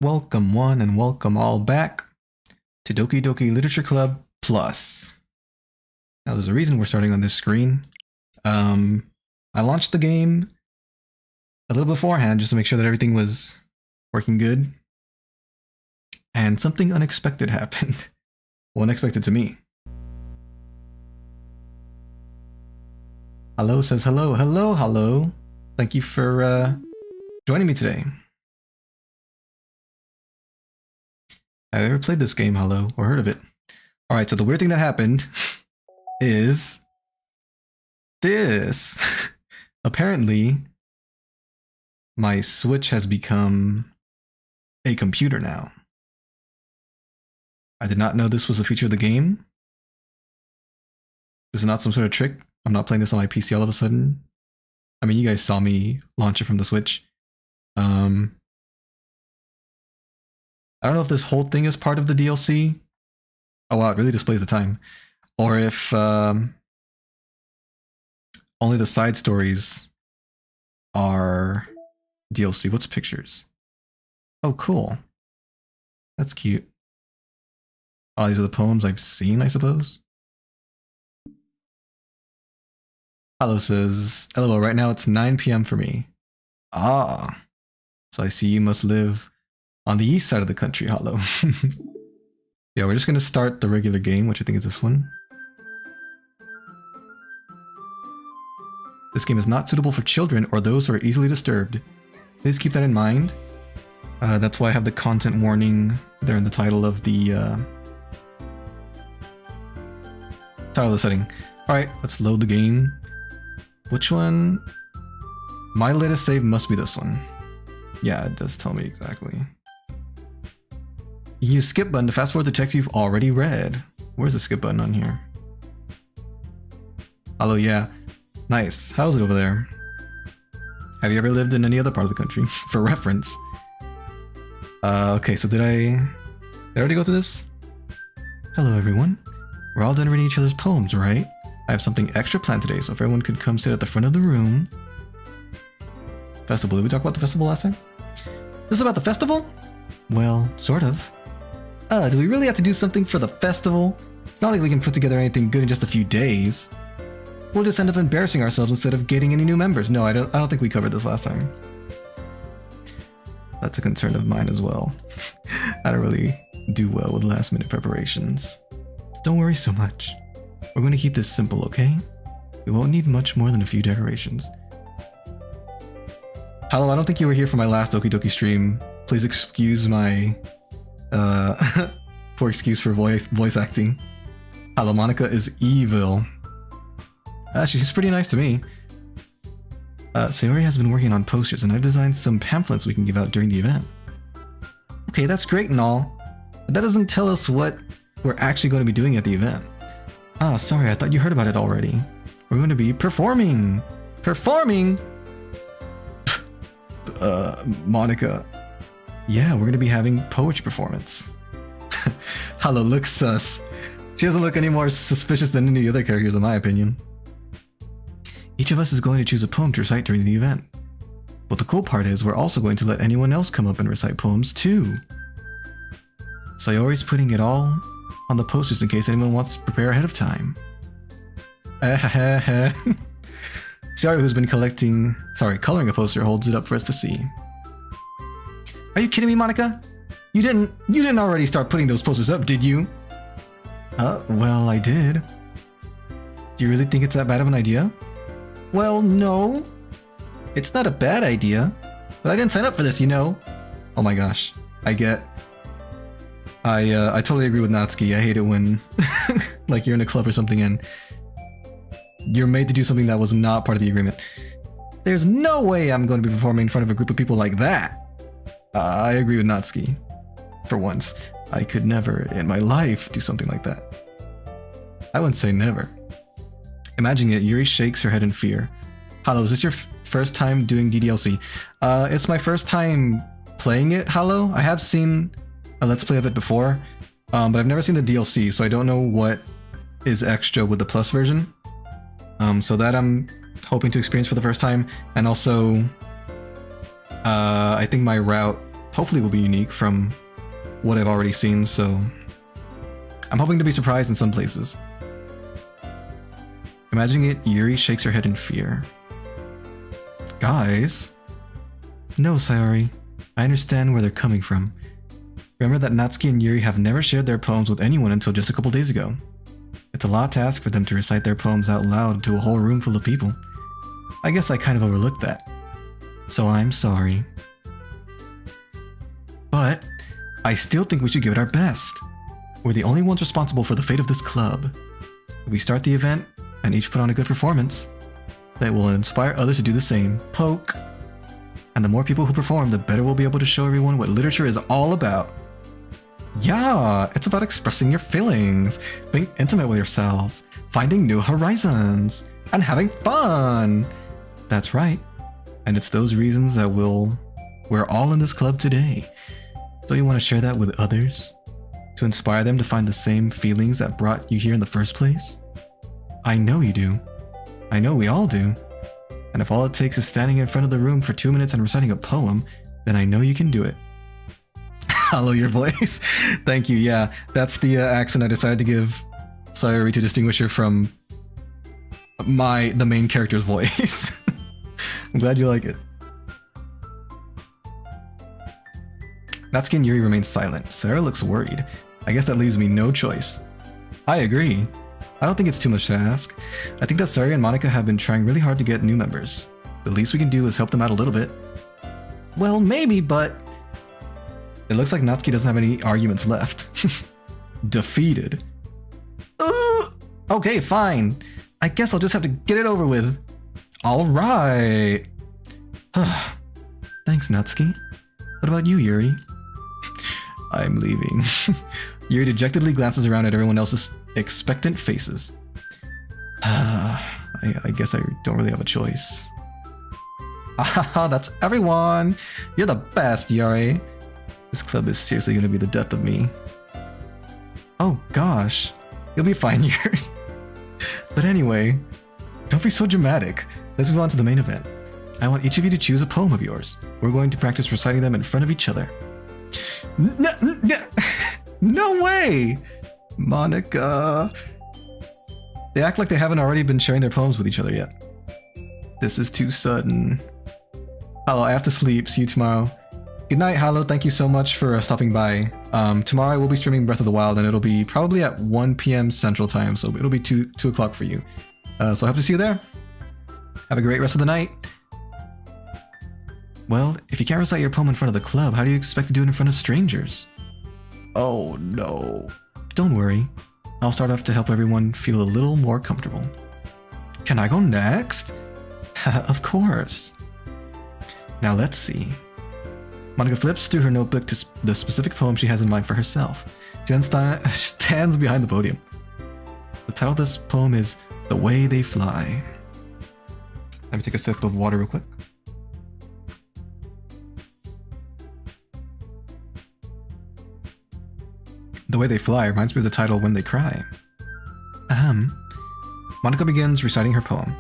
welcome one and welcome all back to Doki Doki Literature Club Plus. Now there's a reason we're starting on this screen. I launched the game a little beforehand just to make sure that everything was working good. And something unexpected happened. Well, unexpected to me. Hello says hello, hello, hello. Thank you for joining me today. Have you ever played this game, hello, or heard of it? Alright, so the weird thing that happened is this. Apparently, my Switch has become a computer now. I did not know this was a feature of the game. This is not some sort of trick. I'm not playing this on my PC all of a sudden. I mean, you guys saw me launch it from the Switch. I don't know if this whole thing is part of the DLC. Oh wow, it really displays the time. Or if only the side stories are DLC. What's pictures? Oh, cool. That's cute. Oh, these are the poems I've seen, I suppose. Hello says, LOL, right now it's 9 PM for me. Ah. So I see you must live on the east side of the country, hello. Yeah, we're just gonna start the regular game, which I think is this one. This game is not suitable for children or those who are easily disturbed. Please keep that in mind. That's why I have the content warning there in the title of the setting. Alright, let's load the game. Which one? My latest save must be this one. Yeah, it does tell me exactly. You can use skip button to fast forward the text you've already read. Where's the skip button on here? Hello, yeah. Nice. How's it over there? Have you ever lived in any other part of the country? For reference. Okay, so did I already go through this? Hello, everyone. We're all done reading each other's poems, right? I have something extra planned today, so if everyone could come sit at the front of the room. Festival. Did we talk about the festival last time? This is about the festival? Well, sort of. Do we really have to do something for the festival? It's not like we can put together anything good in just a few days. We'll just end up embarrassing ourselves instead of getting any new members. No, I don't think we covered this last time. That's a concern of mine as well. I don't really do well with last minute preparations. Don't worry so much. We're going to keep this simple, okay? We won't need much more than a few decorations. Hello, I don't think you were here for my last Doki Doki stream. Please excuse my poor excuse for voice acting. Hello, Monica is evil. She's pretty nice to me. Sayori has been working on posters, and I've designed some pamphlets we can give out during the event. Okay, that's great and all, but that doesn't tell us what we're actually going to be doing at the event. Ah, sorry, I thought you heard about it already. We're going to be performing! Performing?! Monica. Yeah, we're going to be having poetry performance. Hello, looks sus. She doesn't look any more suspicious than any other characters in my opinion. Each of us is going to choose a poem to recite during the event. But the cool part is we're also going to let anyone else come up and recite poems too. Sayori's putting it all on the posters in case anyone wants to prepare ahead of time. Sayori, who's been coloring a poster, holds it up for us to see. Are you kidding me, Monica? You didn't already start putting those posters up, did you? Well, I did. Do you really think it's that bad of an idea? Well, no. It's not a bad idea, but I didn't sign up for this, you know. Oh my gosh. I totally agree with Natsuki. I hate it when like you're in a club or something and you're made to do something that was not part of the agreement. There's no way I'm going to be performing in front of a group of people like that. I agree with Natsuki. For once, I could never in my life do something like that. I wouldn't say never. Imagining it, Yuri shakes her head in fear. Hello, is this your first time doing DDLC? It's my first time playing it, Hello. I have seen a Let's Play of it before, but I've never seen the DLC, so I don't know what is extra with the Plus version. So that I'm hoping to experience for the first time, and also I think my route hopefully will be unique from what I've already seen, so I'm hoping to be surprised in some places. Imagining it, Yuri shakes her head in fear. Guys? No, Sayori. I understand where they're coming from. Remember that Natsuki and Yuri have never shared their poems with anyone until just a couple days ago. It's a lot to ask for them to recite their poems out loud to a whole room full of people. I guess I kind of overlooked that. So I'm sorry. But I still think we should give it our best. We're the only ones responsible for the fate of this club. If we start the event and each put on a good performance, that will inspire others to do the same. Poke. And the more people who perform, the better we'll be able to show everyone what literature is all about. Yeah, it's about expressing your feelings, being intimate with yourself, finding new horizons, and having fun. That's right. And it's those reasons that we're all in this club today. Don't you want to share that with others? To inspire them to find the same feelings that brought you here in the first place? I know you do. I know we all do. And if all it takes is standing in front of the room for 2 minutes and reciting a poem, then I know you can do it. Hello, your voice. Thank you. Yeah, that's the accent I decided to give Sayori to distinguish her from the main character's voice. I'm glad you like it. Natsuki and Yuri remain silent. Sarah looks worried. I guess that leaves me no choice. I agree. I don't think it's too much to ask. I think that Sari and Monika have been trying really hard to get new members. The least we can do is help them out a little bit. Well, maybe, but it looks like Natsuki doesn't have any arguments left. Defeated. Okay, fine. I guess I'll just have to get it over with. Alright. Thanks, Natsuki. What about you, Yuri? I'm leaving. Yuri dejectedly glances around at everyone else's expectant faces. I guess I don't really have a choice. Ah, that's everyone! You're the best, Yuri. This club is seriously gonna be the death of me. Oh gosh, you'll be fine, Yuri. But anyway, don't be so dramatic. Let's move on to the main event. I want each of you to choose a poem of yours. We're going to practice reciting them in front of each other. No way! Monika. They act like they haven't already been sharing their poems with each other yet. This is too sudden. Hello, I have to sleep. See you tomorrow. Good night, Halo. Thank you so much for stopping by. Tomorrow I will be streaming Breath of the Wild, and it'll be probably at 1 p.m. Central Time, so it'll be 2 o'clock for you. So I hope to see you there. Have a great rest of the night. Well, if you can't recite your poem in front of the club, how do you expect to do it in front of strangers? Oh no. Don't worry. I'll start off to help everyone feel a little more comfortable. Can I go next? Of course. Now let's see. Monika flips through her notebook to the specific poem she has in mind for herself. She then stands behind the podium. The title of this poem is The Way They Fly. Let me take a sip of water real quick. The Way They Fly reminds me of the title When They Cry. Monika begins reciting her poem.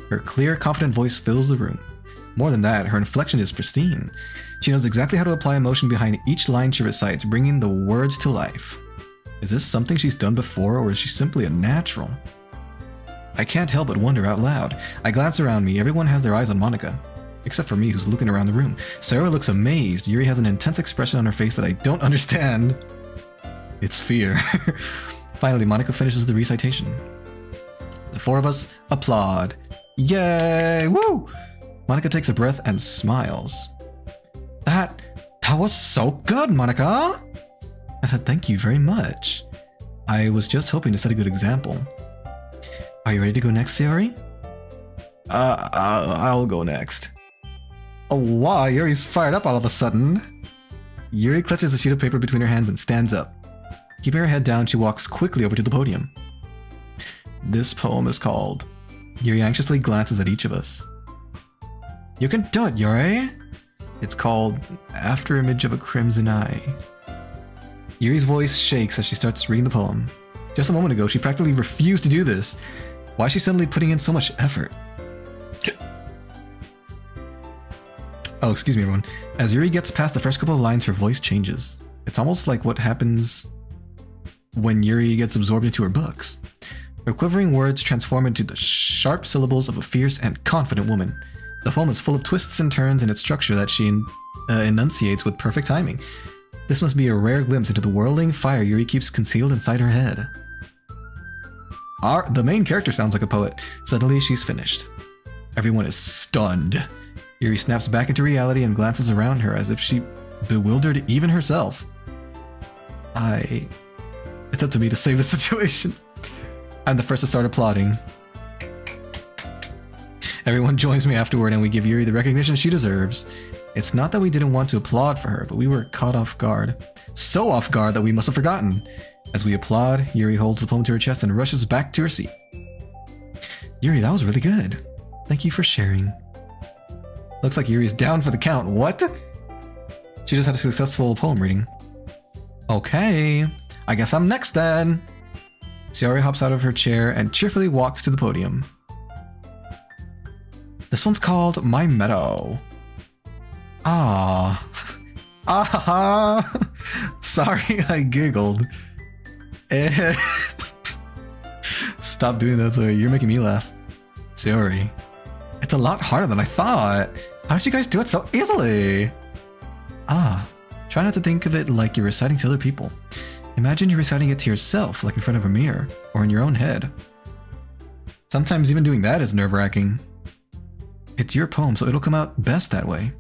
Her clear, confident voice fills the room. More than that, her inflection is pristine. She knows exactly how to apply emotion behind each line she recites, bringing the words to life. Is this something she's done before, or is she simply a natural? I can't help but wonder out loud. I glance around me. Everyone has their eyes on Monika, except for me, who's looking around the room. Sarah looks amazed. Yuri has an intense expression on her face that I don't understand. It's fear. Finally, Monika finishes the recitation. The four of us applaud. Yay! Woo! Monika takes a breath and smiles. That was so good, Monika! Thank you very much. I was just hoping to set a good example. Are you ready to go next, Sayori? I'll go next. Oh wow, Yuri's fired up all of a sudden. Yuri clutches a sheet of paper between her hands and stands up. Keeping her head down, she walks quickly over to the podium. This poem is called... Yuri anxiously glances at each of us. You can do it, Yuri! It's called After Image of a Crimson Eye. Yuri's voice shakes as she starts reading the poem. Just a moment ago, she practically refused to do this. Why is she suddenly putting in so much effort? Oh, excuse me, everyone. As Yuri gets past the first couple of lines, her voice changes. It's almost like what happens when Yuri gets absorbed into her books. Her quivering words transform into the sharp syllables of a fierce and confident woman. The poem is full of twists and turns in its structure that she enunciates with perfect timing. This must be a rare glimpse into the whirling fire Yuri keeps concealed inside her head. The main character sounds like a poet. Suddenly, she's finished. Everyone is stunned. Yuri snaps back into reality and glances around her as if she bewildered even herself. It's up to me to save the situation. I'm the first to start applauding. Everyone joins me afterward and we give Yuri the recognition she deserves. It's not that we didn't want to applaud for her, but we were caught off guard. So off guard that we must have forgotten. As we applaud, Yuri holds the poem to her chest and rushes back to her seat. Yuri, that was really good. Thank you for sharing. Looks like Yuri's down for the count. What? She just had a successful poem reading. Okay, I guess I'm next then. Sayori hops out of her chair and cheerfully walks to the podium. This one's called My Meadow. Ah. Sorry, I giggled. Stop doing that, Sayori. You're making me laugh. Sayori, it's a lot harder than I thought. How did you guys do it so easily? Try not to think of it like you're reciting to other people. Imagine you're reciting it to yourself, like in front of a mirror, or in your own head. Sometimes even doing that is nerve-wracking. It's your poem, so it'll come out best that way.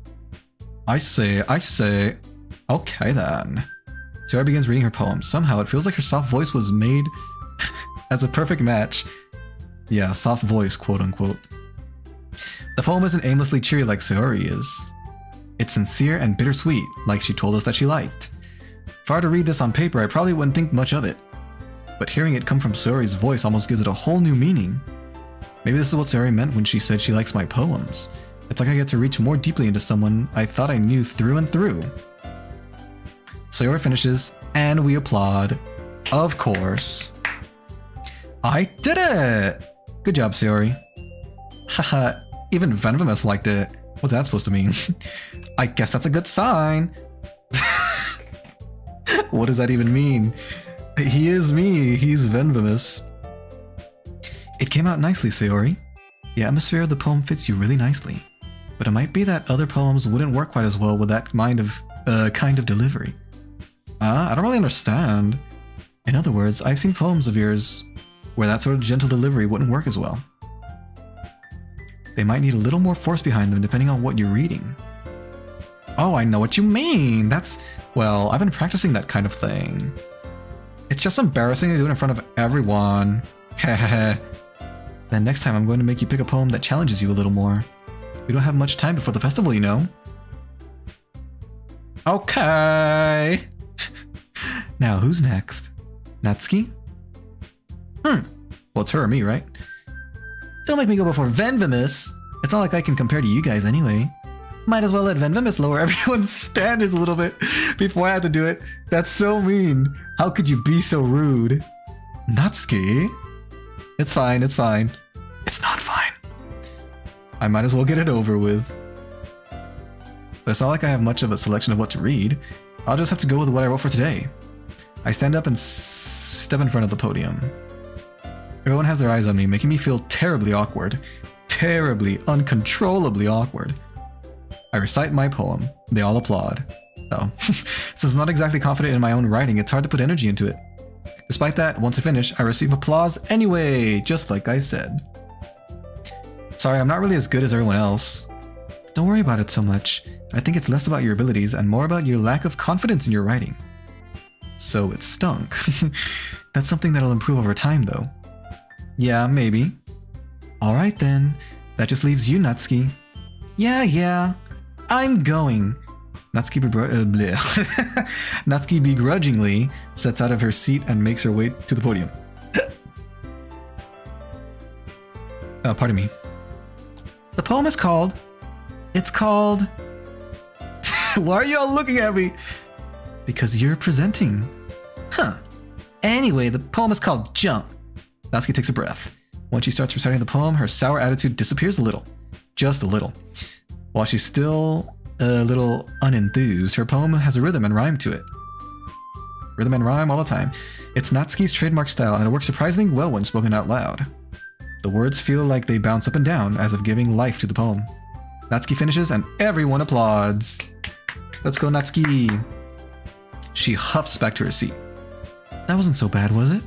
I say. Okay then. Sayori begins reading her poem. Somehow it feels like her soft voice was made as a perfect match. Yeah, soft voice, quote unquote. The poem isn't aimlessly cheery like Sayori is. It's sincere and bittersweet, like she told us that she liked. If I were to read this on paper, I probably wouldn't think much of it. But hearing it come from Sayori's voice almost gives it a whole new meaning. Maybe this is what Sayori meant when she said she likes my poems. It's like I get to reach more deeply into someone I thought I knew through and through. Sayori finishes, and we applaud. Of course. I did it! Good job, Sayori. Haha, even Venomous liked it. What's that supposed to mean? I guess that's a good sign. What does that even mean? He is me. He's Venomous. It came out nicely, Sayori. The atmosphere of the poem fits you really nicely. But it might be that other poems wouldn't work quite as well with that kind of delivery. I don't really understand. In other words, I've seen poems of yours where that sort of gentle delivery wouldn't work as well. They might need a little more force behind them depending on what you're reading. Oh, I know what you mean. Well, I've been practicing that kind of thing. It's just embarrassing to do it in front of everyone. Hehehe. Then next time I'm going to make you pick a poem that challenges you a little more. We don't have much time before the festival, you know. Okay. Now, who's next? Natsuki? Well, it's her or me, right? Don't make me go before Venomous. It's not like I can compare to you guys anyway. Might as well let Venomous lower everyone's standards a little bit before I have to do it. That's so mean. How could you be so rude? Natsuki? It's fine, it's fine. It's not fine. I might as well get it over with. But it's not like I have much of a selection of what to read. I'll just have to go with what I wrote for today. I stand up and step in front of the podium. Everyone has their eyes on me, making me feel terribly awkward. Terribly, uncontrollably awkward. I recite my poem. They all applaud. Oh. Since I'm not exactly confident in my own writing, it's hard to put energy into it. Despite that, once I finish, I receive applause anyway, just like I said. Sorry, I'm not really as good as everyone else. Don't worry about it so much. I think it's less about your abilities and more about your lack of confidence in your writing. So it stunk. That's something that'll improve over time, though. Yeah, maybe. Alright then. That just leaves you, Natsuki. Yeah. I'm going. Natsuki begrudgingly sets out of her seat and makes her way to the podium. Pardon me. The poem is called... It's called... Why are you all looking at me? Because you're presenting. Huh. Anyway, the poem is called Jump. Natsuki takes a breath. Once she starts reciting the poem, her sour attitude disappears a little. Just a little. While she's still a little unenthused. Her poem has a rhythm and rhyme to it. Rhythm and rhyme all the time. It's Natsuki's trademark style, and it works surprisingly well when spoken out loud. The words feel like they bounce up and down, as if giving life to the poem. Natsuki finishes, and everyone applauds. Let's go, Natsuki. She huffs back to her seat. That wasn't so bad, was it?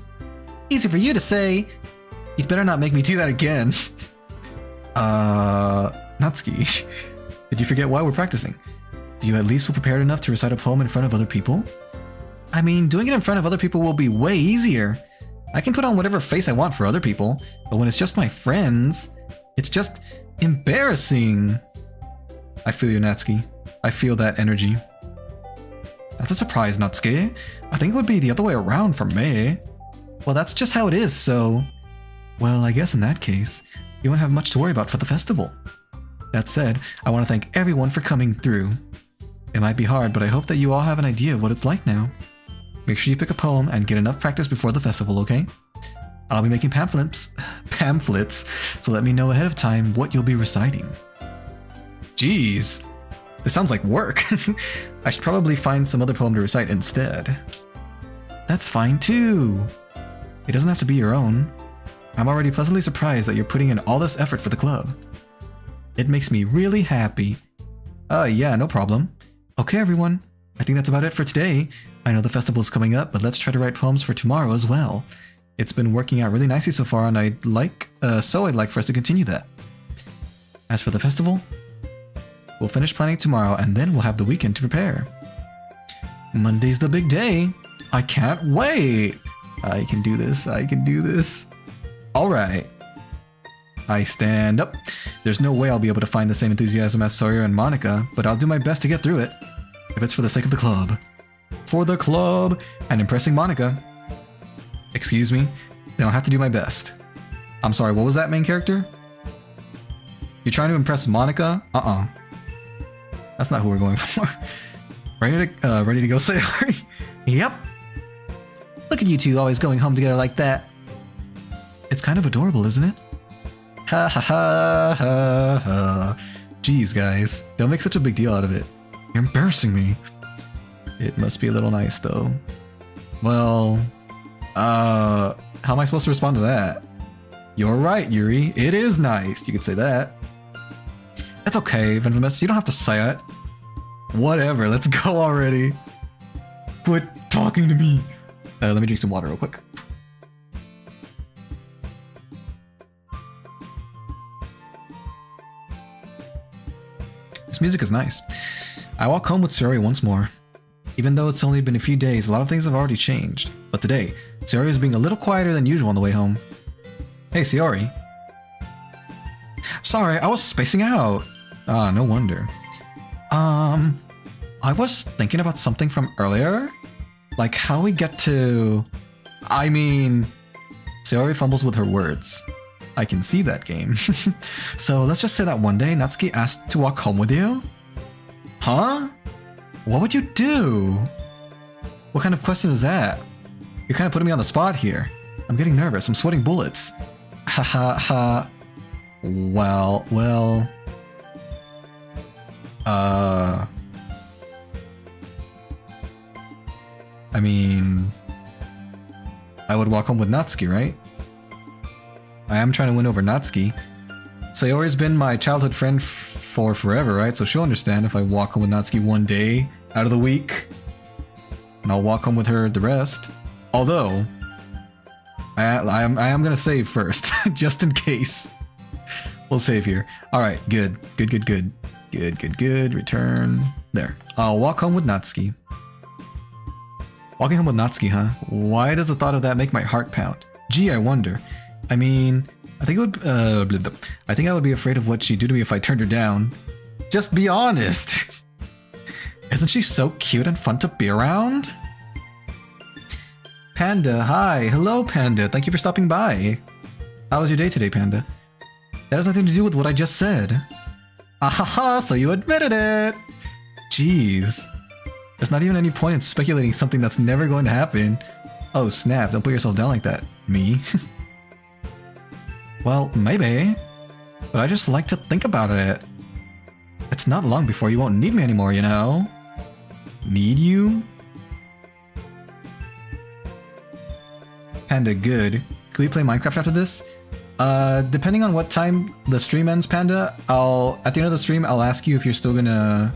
Easy for you to say. You'd better not make me do that again. Natsuki, did you forget why we're practicing? Do you at least feel prepared enough to recite a poem in front of other people? I mean, doing it in front of other people will be way easier. I can put on whatever face I want for other people, but when it's just my friends, it's just embarrassing. I feel you, Natsuki. I feel that energy. That's a surprise, Natsuki. I think it would be the other way around for me. Well, that's just how it is, so... Well, I guess in that case, you won't have much to worry about for the festival. That said, I want to thank everyone for coming through. It might be hard, but I hope that you all have an idea of what it's like now. Make sure you pick a poem and get enough practice before the festival, okay? I'll be making pamphlets, so let me know ahead of time what you'll be reciting. Jeez, this sounds like work. I should probably find some other poem to recite instead. That's fine too. It doesn't have to be your own. I'm already pleasantly surprised that you're putting in all this effort for the club. It makes me really happy. Yeah, no problem. Okay, everyone. I think that's about it for today. I know the festival is coming up, but let's try to write poems for tomorrow as well. It's been working out really nicely so far, and I'd like for us to continue that. As for the festival, we'll finish planning tomorrow, and then we'll have the weekend to prepare. Monday's the big day. I can't wait. I can do this. I can do this. All right. I stand up. There's no way I'll be able to find the same enthusiasm as Sawyer and Monica, but I'll do my best to get through it. If it's for the sake of the club. For the club and impressing Monica. Excuse me, then I'll have to do my best. I'm sorry, what was that, main character? You're trying to impress Monica? That's not who we're going for. Ready to go, Sayori? Yep. Look at you two always going home together like that. It's kind of adorable, isn't it? Ha ha ha ha ha. Jeez, guys, don't make such a big deal out of it. You're embarrassing me. It must be a little nice, though. Well, how am I supposed to respond to that? You're right, Yuri. It is nice. You could say that. That's okay, Venomous. You don't have to say it. Whatever. Let's go already. Quit talking to me. Let me drink some water real quick. This music is nice. I walk home with Sayori once more. Even though it's only been a few days, a lot of things have already changed. But today, Sayori is being a little quieter than usual on the way home. Hey, Sayori. Sorry, I was spacing out. Ah, no wonder. I was thinking about something from earlier. Like how we get to... I mean... Sayori fumbles with her words. I can see that game. So let's just say that one day Natsuki asked to walk home with you? Huh? What would you do? What kind of question is that? You're kind of putting me on the spot here. I'm getting nervous. I'm sweating bullets. Ha ha ha. Well. I mean... I would walk home with Natsuki, right? I am trying to win over Natsuki. Sayori's been my childhood friend for forever, right? So she'll understand if I walk home with Natsuki one day out of the week. And I'll walk home with her the rest. Although, I am gonna save first, just in case. We'll save here. Alright, good. Good. Return. There. I'll walk home with Natsuki. Walking home with Natsuki, huh? Why does the thought of that make my heart pound? Gee, I wonder. I mean, I think I would be afraid of what she'd do to me if I turned her down. Just be honest. Isn't she so cute and fun to be around? Panda, hi. Hello, Panda. Thank you for stopping by. How was your day today, Panda? That has nothing to do with what I just said. Ahaha, so you admitted it. Jeez. There's not even any point in speculating something that's never going to happen. Oh, snap. Don't put yourself down like that. Me? Well, maybe. But I just like to think about it. It's It's not long before you won't need me anymore, you know? Need you? Panda, good. Can we play Minecraft after this? Depending on what time the stream ends, Panda, at the end of the stream, I'll ask you if you're still gonna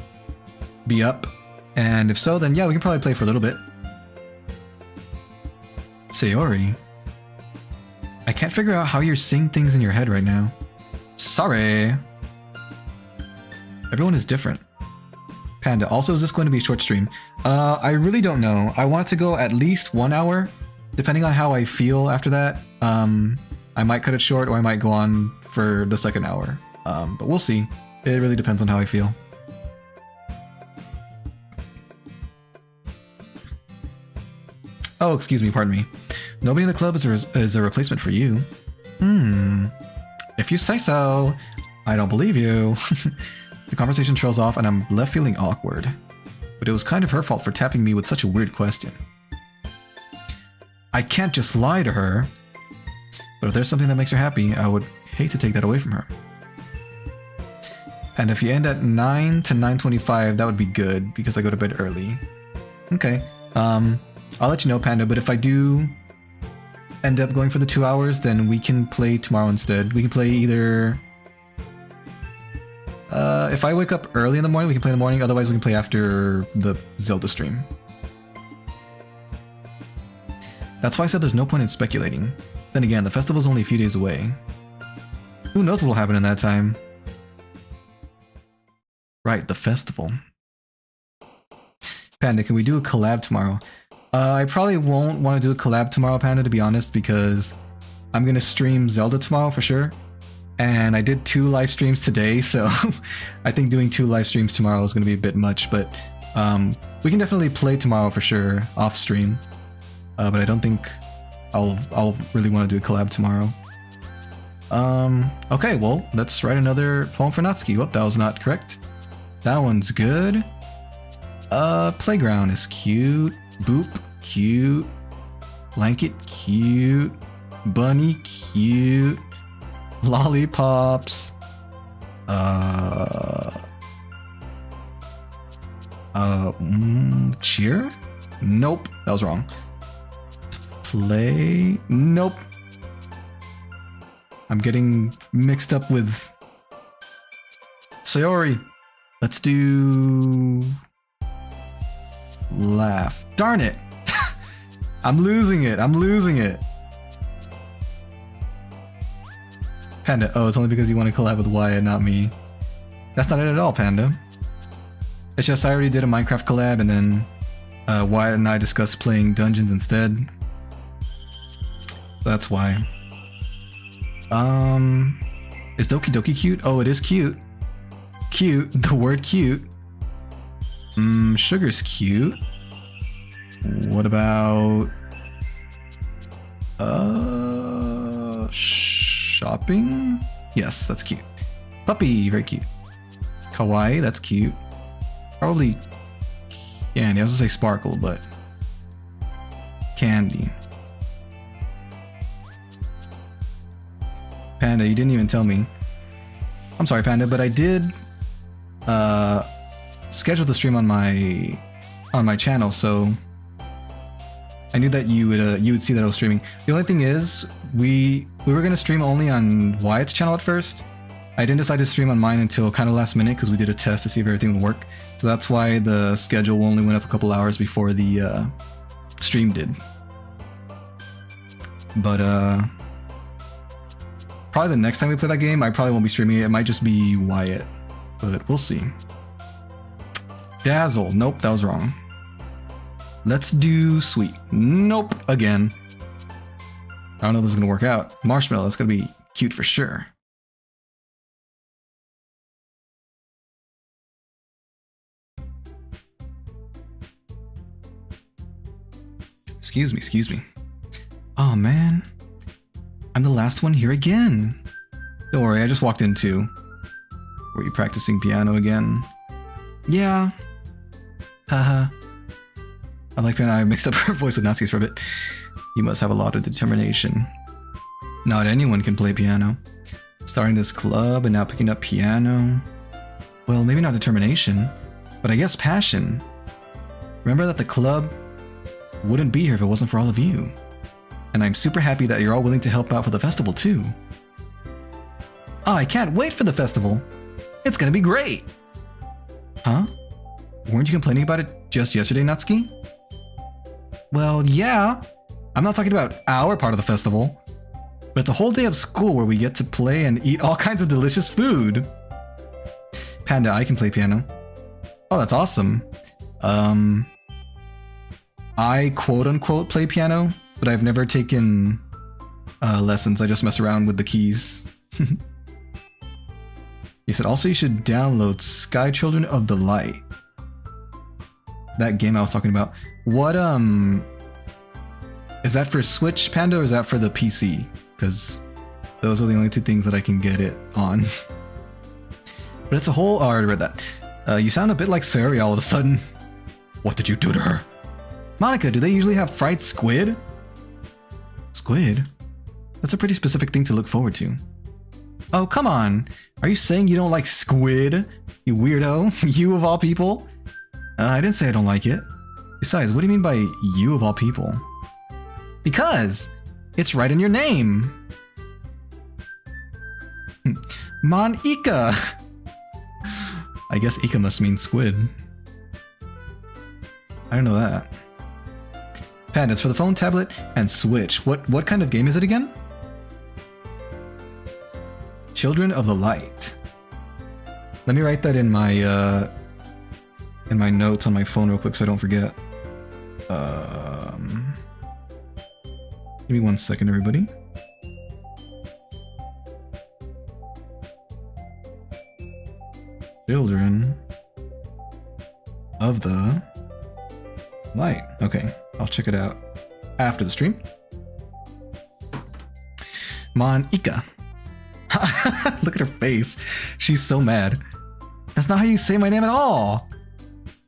be up. And if so, then yeah, we can probably play for a little bit. Sayori. I can't figure out how you're seeing things in your head right now. Sorry. Everyone is different. Panda, also, is this going to be a short stream? I really don't know. I want it to go at least 1 hour. Depending on how I feel after that, I might cut it short or I might go on for the second hour. But we'll see. It really depends on how I feel. Oh, excuse me, pardon me. Nobody in the club is a replacement for you. If you say so. I don't believe you. The conversation trails off and I'm left feeling awkward. But it was kind of her fault for tapping me with such a weird question. I can't just lie to her. But if there's something that makes her happy, I would hate to take that away from her. And if you end at 9 to 9:25, that would be good, because I go to bed early. Okay, I'll let you know, Panda, but if I do end up going for the 2 hours, then we can play tomorrow instead. We can play either... if I wake up early in the morning, we can play in the morning, otherwise we can play after the Zelda stream. That's why I said there's no point in speculating. Then again, the festival's only a few days away. Who knows what will happen in that time? Right, the festival. Panda, can we do a collab tomorrow? I probably won't want to do a collab tomorrow, Panda, to be honest, because I'm going to stream Zelda tomorrow for sure. And I did 2 live streams today, so I think doing 2 live streams tomorrow is going to be a bit much, but we can definitely play tomorrow for sure, off stream. But I don't think I'll really want to do a collab tomorrow. Okay, well, let's write another poem for Natsuki. Whoop, that was not correct. That one's good. Playground is cute. Boop, cute. Blanket, cute. Bunny, cute. Lollipops. Cheer? Nope, that was wrong. Play? Nope. I'm getting mixed up with Sayori. Let's do laugh. Darn it. I'm losing it. I'm losing it. Panda. Oh, it's only because you want to collab with Wyatt, not me. That's not it at all, Panda. It's just I already did a Minecraft collab and then Wyatt and I discussed playing dungeons instead. That's why. Is Doki cute? Oh, it is cute. Cute. The word cute. Sugar's cute. What about... shopping? Yes, that's cute. Puppy, very cute. Kawaii, that's cute. Probably candy. I was gonna say sparkle, but... candy. Panda, you didn't even tell me. I'm sorry, Panda, but I did schedule the stream on my channel, so I knew that you would see that I was streaming. The only thing is, we were gonna stream only on Wyatt's channel at first. I didn't decide to stream on mine until kind of last minute because we did a test to see if everything would work. So that's why the schedule only went up a couple hours before the stream did. But probably the next time we play that game, I probably won't be streaming it. It might just be Wyatt, but we'll see. Dazzle. Nope, that was wrong. Let's do sweet. Nope, again. I don't know if this is going to work out. Marshmallow, that's going to be cute for sure. Excuse me. Oh man. I'm the last one here again. Don't worry, I just walked in too. Were you practicing piano again? Yeah. Haha. I like piano. I mixed up her voice with Natsuki's for a bit. You must have a lot of determination. Not anyone can play piano. Starting this club and now picking up piano. Well, maybe not determination, but I guess passion. Remember that the club wouldn't be here if it wasn't for all of you. And I'm super happy that you're all willing to help out for the festival too. Oh, I can't wait for the festival. It's gonna be great. Huh? Weren't you complaining about it just yesterday, Natsuki? Well, yeah. I'm not talking about our part of the festival. But it's a whole day of school where we get to play and eat all kinds of delicious food. Panda, I can play piano. Oh, that's awesome. I quote-unquote play piano, but I've never taken lessons. I just mess around with the keys. You said also you should download Sky Children of the Light. That game I was talking about. What, is that for Switch, Panda, or is that for the PC? Because those are the only two things that I can get it on. But it's a whole... Oh, I already read that. You sound a bit like Sayori all of a sudden. What did you do to her? Monica, do they usually have fried squid? Squid? That's a pretty specific thing to look forward to. Oh, come on. Are you saying you don't like squid? You weirdo. You of all people? I didn't say I don't like it. Besides, what do you mean by you of all people? Because it's right in your name. Mon Ika. I guess Ika must mean squid. I don't know that. Panda, it's for the phone, tablet, and Switch. What kind of game is it again? Children of the Light. Let me write that in my notes on my phone real quick so I don't forget. Give me 1 second, everybody. Children of the Light. Okay, I'll check it out after the stream. Mon Ika. Look at her face. She's so mad. That's not how you say my name at all.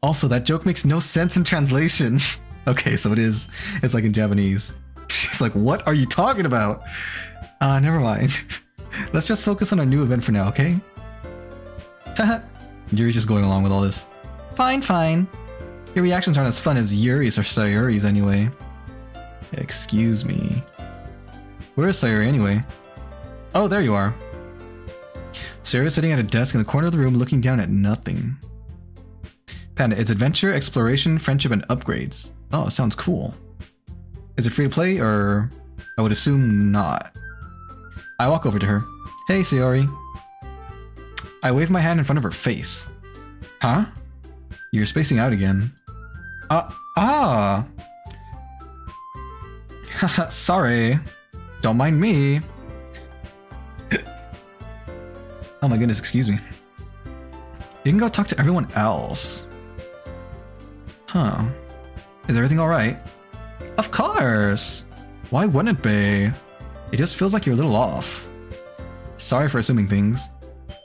Also, that joke makes no sense in translation. Okay, so it is. It's like in Japanese. She's like, what are you talking about? Never mind. Let's just focus on our new event for now, okay? Haha. Yuri's just going along with all this. Fine, fine. Your reactions aren't as fun as Yuri's or Sayori's anyway. Excuse me. Where is Sayori anyway? Oh, there you are. Sayori's sitting at a desk in the corner of the room looking down at nothing. Panda, it's adventure, exploration, friendship, and upgrades. Oh, sounds cool. Is it free to play, or... I would assume not. I walk over to her. Hey, Sayori. I wave my hand in front of her face. Huh? You're spacing out again. Sorry. Don't mind me. Oh my goodness, excuse me. You can go talk to everyone else. Huh. Is everything alright? Of course! Why wouldn't it be? It just feels like you're a little off. Sorry for assuming things.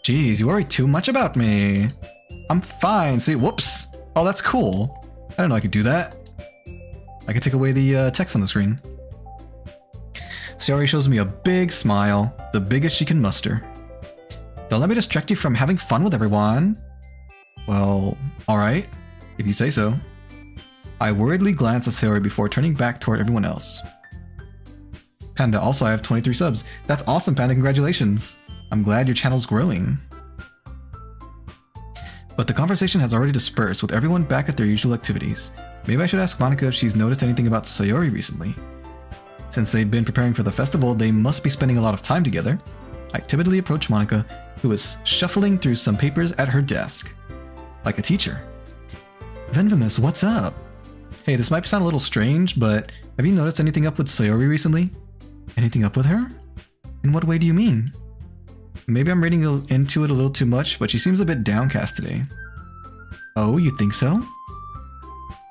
Jeez, you worry too much about me. I'm fine. See, whoops. Oh, that's cool. I didn't know I could do that. I could take away the text on the screen. Sayori shows me a big smile, the biggest she can muster. Don't let me distract you from having fun with everyone. Well, alright, if you say so. I worriedly glance at Sayori before turning back toward everyone else. Panda, also I have 23 subs. That's awesome, Panda, congratulations. I'm glad your channel's growing. But the conversation has already dispersed with everyone back at their usual activities. Maybe I should ask Monica if she's noticed anything about Sayori recently. Since they've been preparing for the festival, they must be spending a lot of time together. I timidly approach Monica, who is shuffling through some papers at her desk. Like a teacher. Venvamous, what's up? Hey, this might sound a little strange, but have you noticed anything up with Sayori recently? Anything up with her? In what way do you mean? Maybe I'm reading into it a little too much, but she seems a bit downcast today. Oh, you think so?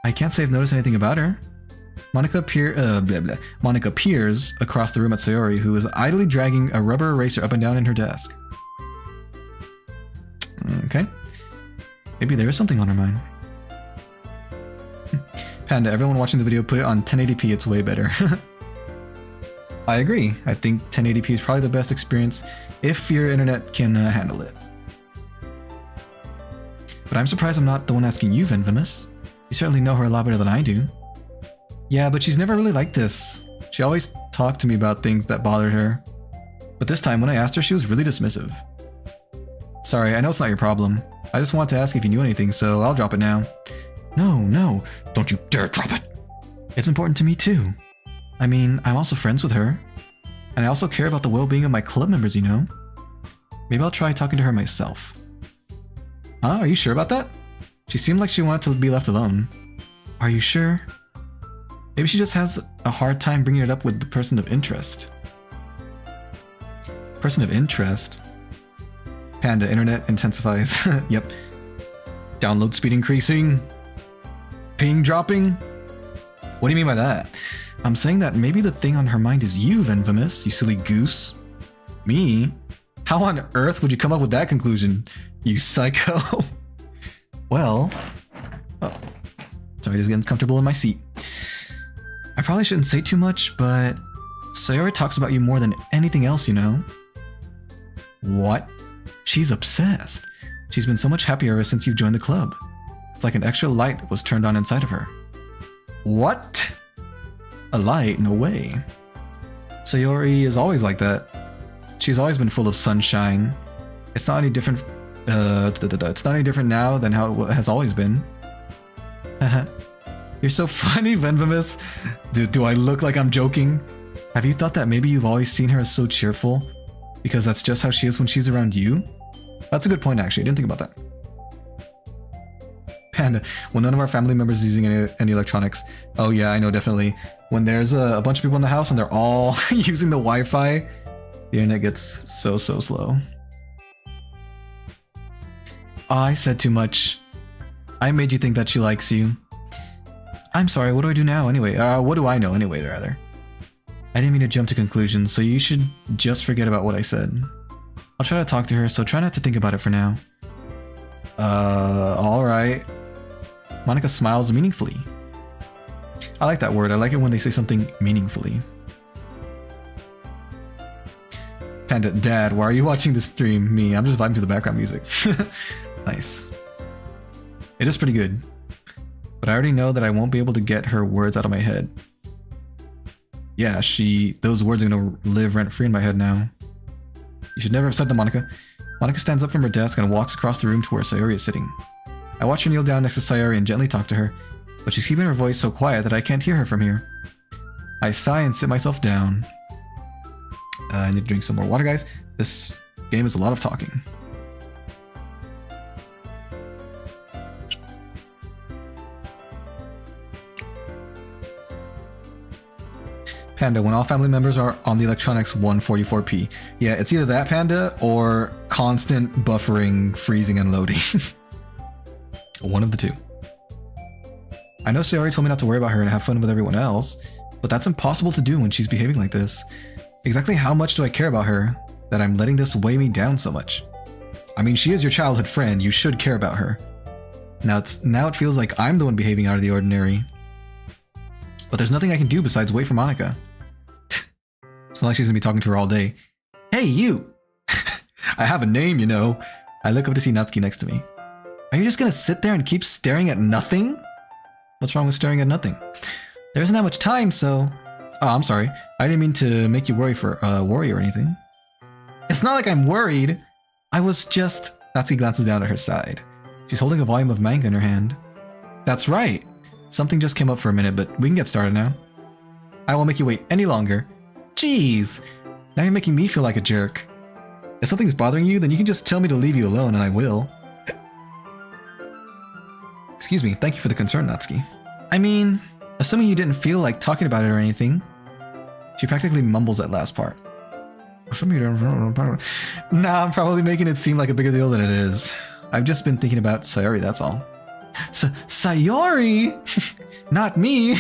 I can't say I've noticed anything about her. Monica peers across the room at Sayori, who is idly dragging a rubber eraser up and down in her desk. Okay. Maybe there is something on her mind. Panda, everyone watching the video, put it on 1080p, it's way better. I agree. I think 1080p is probably the best experience if your internet can handle it. But I'm surprised I'm not the one asking you, Venvamous. You certainly know her a lot better than I do. Yeah, but she's never really like this. She always talked to me about things that bothered her. But this time, when I asked her, she was really dismissive. Sorry, I know it's not your problem. I just wanted to ask if you knew anything, so I'll drop it now. No, don't you dare drop it! It's important to me too. I mean, I'm also friends with her. And I also care about the well-being of my club members, you know? Maybe I'll try talking to her myself. Huh? Are you sure about that? She seemed like she wanted to be left alone. Are you sure? Maybe she just has a hard time bringing it up with the person of interest. Person of interest? Panda, internet intensifies. Yep. Download speed increasing. Ping dropping. What do you mean by that? I'm saying that maybe the thing on her mind is you, Venvamous, you silly goose. Me? How on earth would you come up with that conclusion, you psycho? Well... Oh. Sorry, just getting comfortable in my seat. I probably shouldn't say too much, but... Sayori talks about you more than anything else, you know? What? She's obsessed. She's been so much happier ever since you've joined the club. It's like an extra light was turned on inside of her. What? A light? No way. Sayori is always like that. She's always been full of sunshine. It's not any different. It's not any different now than how it has always been. You're so funny, Venvamous. Do I look like I'm joking? Have you thought that maybe you've always seen her as so cheerful? Because that's just how she is when she's around you? That's a good point, actually. I didn't think about that. Panda, when none of our family members is using any electronics. Oh yeah, I know, definitely. When there's a bunch of people in the house and they're all using the Wi-Fi, the internet gets so slow. Oh, I said too much. I made you think that she likes you. I'm sorry, what do I do now anyway? What do I know anyway, rather? I didn't mean to jump to conclusions, so you should just forget about what I said. I'll try to talk to her, so try not to think about it for now. Alright. Monika smiles meaningfully. I like that word. I like it when they say something meaningfully. Panda, Dad, why are you watching the stream? Me, I'm just vibing to the background music. Nice. It is pretty good. But I already know that I won't be able to get her words out of my head. Yeah, those words are gonna live rent-free in my head now. You should never have said them, Monika. Monika stands up from her desk and walks across the room to where Sayori is sitting. I watch her kneel down next to Sayori and gently talk to her, but she's keeping her voice so quiet that I can't hear her from here. I sigh and sit myself down. I need to drink some more water, guys. This game is a lot of talking. Panda, when all family members are on the electronics 144p. Yeah, it's either that, Panda, or constant buffering, freezing, and loading. One of the two. I know Sayori told me not to worry about her and have fun with everyone else, but that's impossible to do when she's behaving like this. Exactly how much do I care about her that I'm letting this weigh me down so much? I mean, she is your childhood friend. You should care about her. Now it feels like I'm the one behaving out of the ordinary. But there's nothing I can do besides wait for Monika. It's not like she's gonna be talking to her all day. Hey, you! I have a name, you know. I look up to see Natsuki next to me. Are you just gonna sit there and keep staring at nothing? What's wrong with staring at nothing? There isn't that much time, so... Oh, I'm sorry. I didn't mean to make you worry or anything. It's not like I'm worried. I was just... Natsuki glances down at her side. She's holding a volume of manga in her hand. That's right. Something just came up for a minute, but we can get started now. I won't make you wait any longer. Jeez. Now you're making me feel like a jerk. If something's bothering you, then you can just tell me to leave you alone and I will. Excuse me, thank you for the concern, Natsuki. I mean, assuming you didn't feel like talking about it or anything. She practically mumbles that last part. Nah, I'm probably making it seem like a bigger deal than it is. I've just been thinking about Sayori, that's all. Sayori? Not me.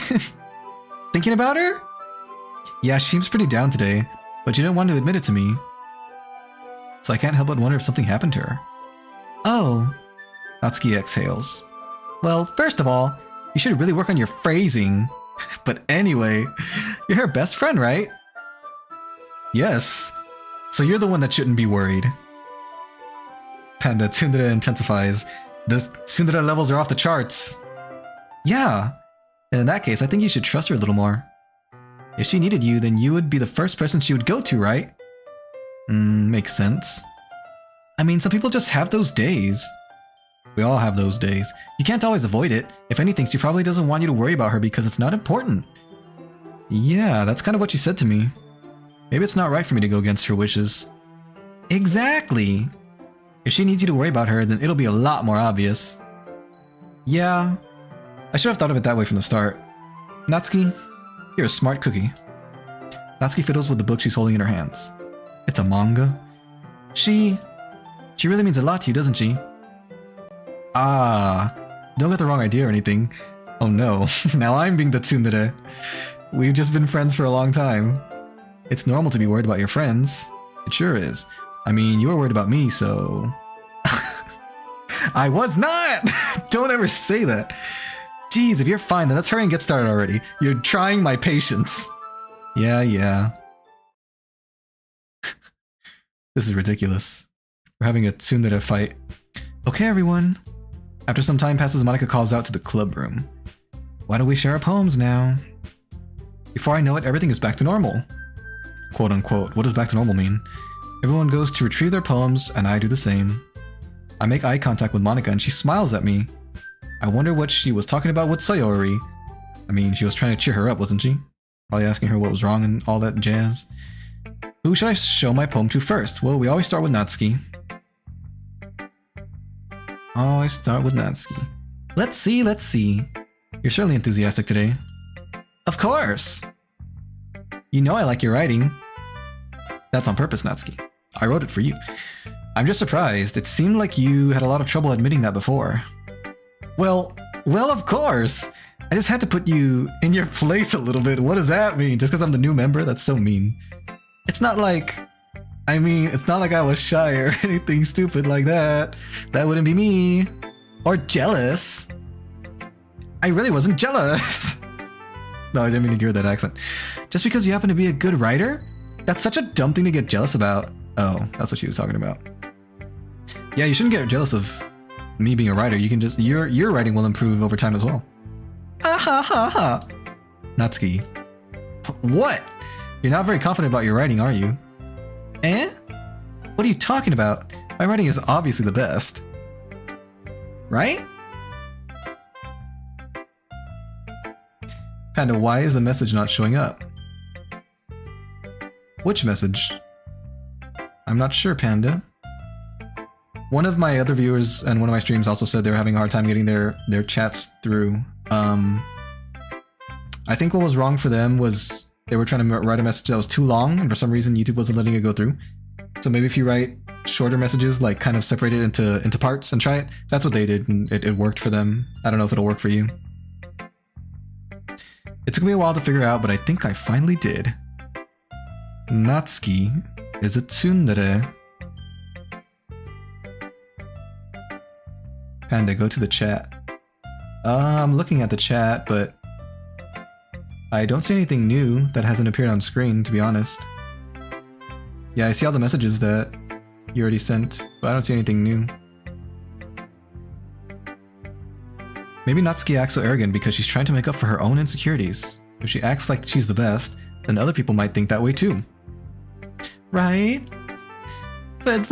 Thinking about her? Yeah, she seems pretty down today, but she didn't want to admit it to me. So I can't help but wonder if something happened to her. Oh. Natsuki exhales. Well, first of all, you should really work on your phrasing. But anyway, you're her best friend, right? Yes. So you're the one that shouldn't be worried. Panda, tsundere intensifies. The tsundere levels are off the charts. Yeah. And in that case, I think you should trust her a little more. If she needed you, then you would be the first person she would go to, right? Makes sense. I mean, some people just have those days. We all have those days. You can't always avoid it. If anything, she probably doesn't want you to worry about her because it's not important. Yeah, that's kind of what she said to me. Maybe it's not right for me to go against her wishes. Exactly! If she needs you to worry about her, then it'll be a lot more obvious. Yeah, I should have thought of it that way from the start. Natsuki, you're a smart cookie. Natsuki fiddles with the book she's holding in her hands. It's a manga. She really means a lot to you, doesn't she? Ah, don't get the wrong idea or anything. Oh no, now I'm being the tsundere. We've just been friends for a long time. It's normal to be worried about your friends. It sure is. I mean, you were worried about me, so... I was not! Don't ever say that. Jeez, if you're fine, then let's hurry and get started already. You're trying my patience. Yeah. This is ridiculous. We're having a tsundere fight. Okay, everyone. After some time passes, Monika calls out to the club room. Why don't we share our poems now? Before I know it, everything is back to normal. Quote unquote. What does back to normal mean? Everyone goes to retrieve their poems, and I do the same. I make eye contact with Monika, and she smiles at me. I wonder what she was talking about with Sayori. I mean, she was trying to cheer her up, wasn't she? Probably asking her what was wrong and all that jazz. Who should I show my poem to first? Well, we always start with Natsuki. Always start with Natsuki. Let's see. You're certainly enthusiastic today. Of course! You know I like your writing. That's on purpose, Natsuki. I wrote it for you. I'm just surprised. It seemed like you had a lot of trouble admitting that before. Well, of course! I just had to put you in your place a little bit. What does that mean? Just because I'm the new member? That's so mean. It's not like... I mean, it's not like I was shy or anything stupid like that. That wouldn't be me. Or jealous. I really wasn't jealous. No, I didn't mean to hear that accent. Just because you happen to be a good writer? That's such a dumb thing to get jealous about. Oh, that's what she was talking about. Yeah, you shouldn't get jealous of me being a writer. You can just... Your writing will improve over time as well. Ha ha ha ha. Natsuki. What? You're not very confident about your writing, are you? Eh? What are you talking about? My writing is obviously the best. Right? Panda, why is the message not showing up? Which message? I'm not sure, Panda. One of my other viewers and one of my streams also said they were having a hard time getting their chats through. I think what was wrong for them was they were trying to write a message that was too long, and for some reason YouTube wasn't letting it go through. So maybe if you write shorter messages, like kind of separate it into parts and try it, that's what they did, and it worked for them. I don't know if it'll work for you. It took me a while to figure out, but I think I finally did. Natsuki is a tsundere. Panda, go to the chat. I'm looking at the chat, but I don't see anything new that hasn't appeared on screen, to be honest. Yeah, I see all the messages that you already sent, but I don't see anything new. Maybe Natsuki acts so arrogant because she's trying to make up for her own insecurities. If she acts like she's the best, then other people might think that way too. Right? But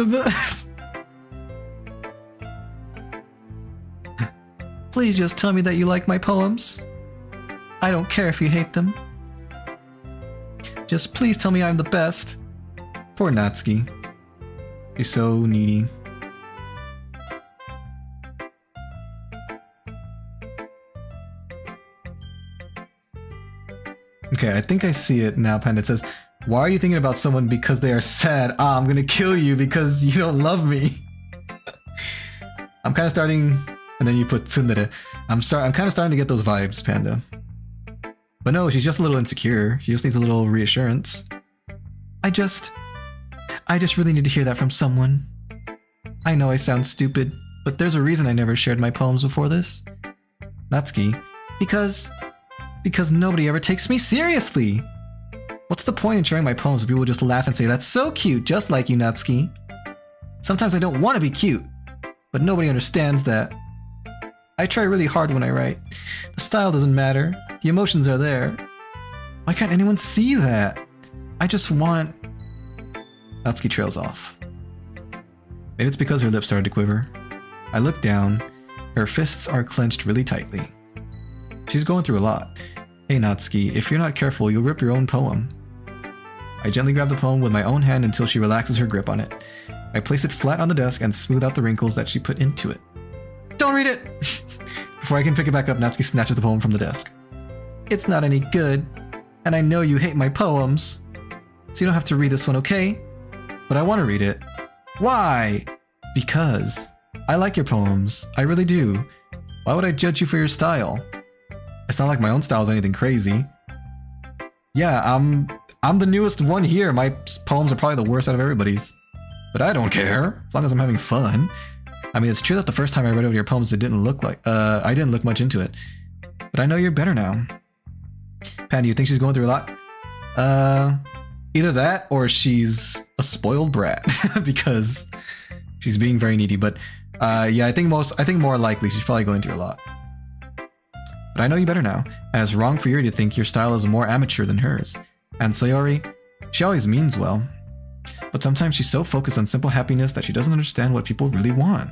please just tell me that you like my poems. I don't care if you hate them. Just please tell me I'm the best. Poor Natsuki. She's so needy. Okay, I think I see it now, Panda. It says, why are you thinking about someone because they are sad? Ah, I'm gonna kill you because you don't love me. I'm kind of starting... And then you put tsundere. I'm kind of starting to get those vibes, Panda. But no, she's just a little insecure. She just needs a little reassurance. I just really need to hear that from someone. I know I sound stupid, but there's a reason I never shared my poems before this. Natsuki. Because nobody ever takes me seriously. What's the point in sharing my poems if people just laugh and say, that's so cute, just like you, Natsuki? Sometimes I don't want to be cute, but nobody understands that. I try really hard when I write. The style doesn't matter. The emotions are there. Why can't anyone see that? I just want... Natsuki trails off. Maybe it's because her lips started to quiver. I look down. Her fists are clenched really tightly. She's going through a lot. Hey Natsuki, if you're not careful, you'll rip your own poem. I gently grab the poem with my own hand until she relaxes her grip on it. I place it flat on the desk and smooth out the wrinkles that she put into it. Don't read it! Before I can pick it back up, Natsuki snatches the poem from the desk. It's not any good, and I know you hate my poems. So you don't have to read this one, okay? But I want to read it. Why? Because I like your poems. I really do. Why would I judge you for your style? It's not like my own style is anything crazy. Yeah, I'm the newest one here. My poems are probably the worst out of everybody's. But I don't care, as long as I'm having fun. I mean, it's true that the first time I read over your poems, it didn't look like... I didn't look much into it. But I know you're better now. Panda, you think she's going through a lot? Either that, or she's a spoiled brat. Because she's being very needy. But, yeah, I think more likely she's probably going through a lot. But I know you better now, and it's wrong for Yuri to think your style is more amateur than hers. And Sayori, she always means well. But sometimes she's so focused on simple happiness that she doesn't understand what people really want.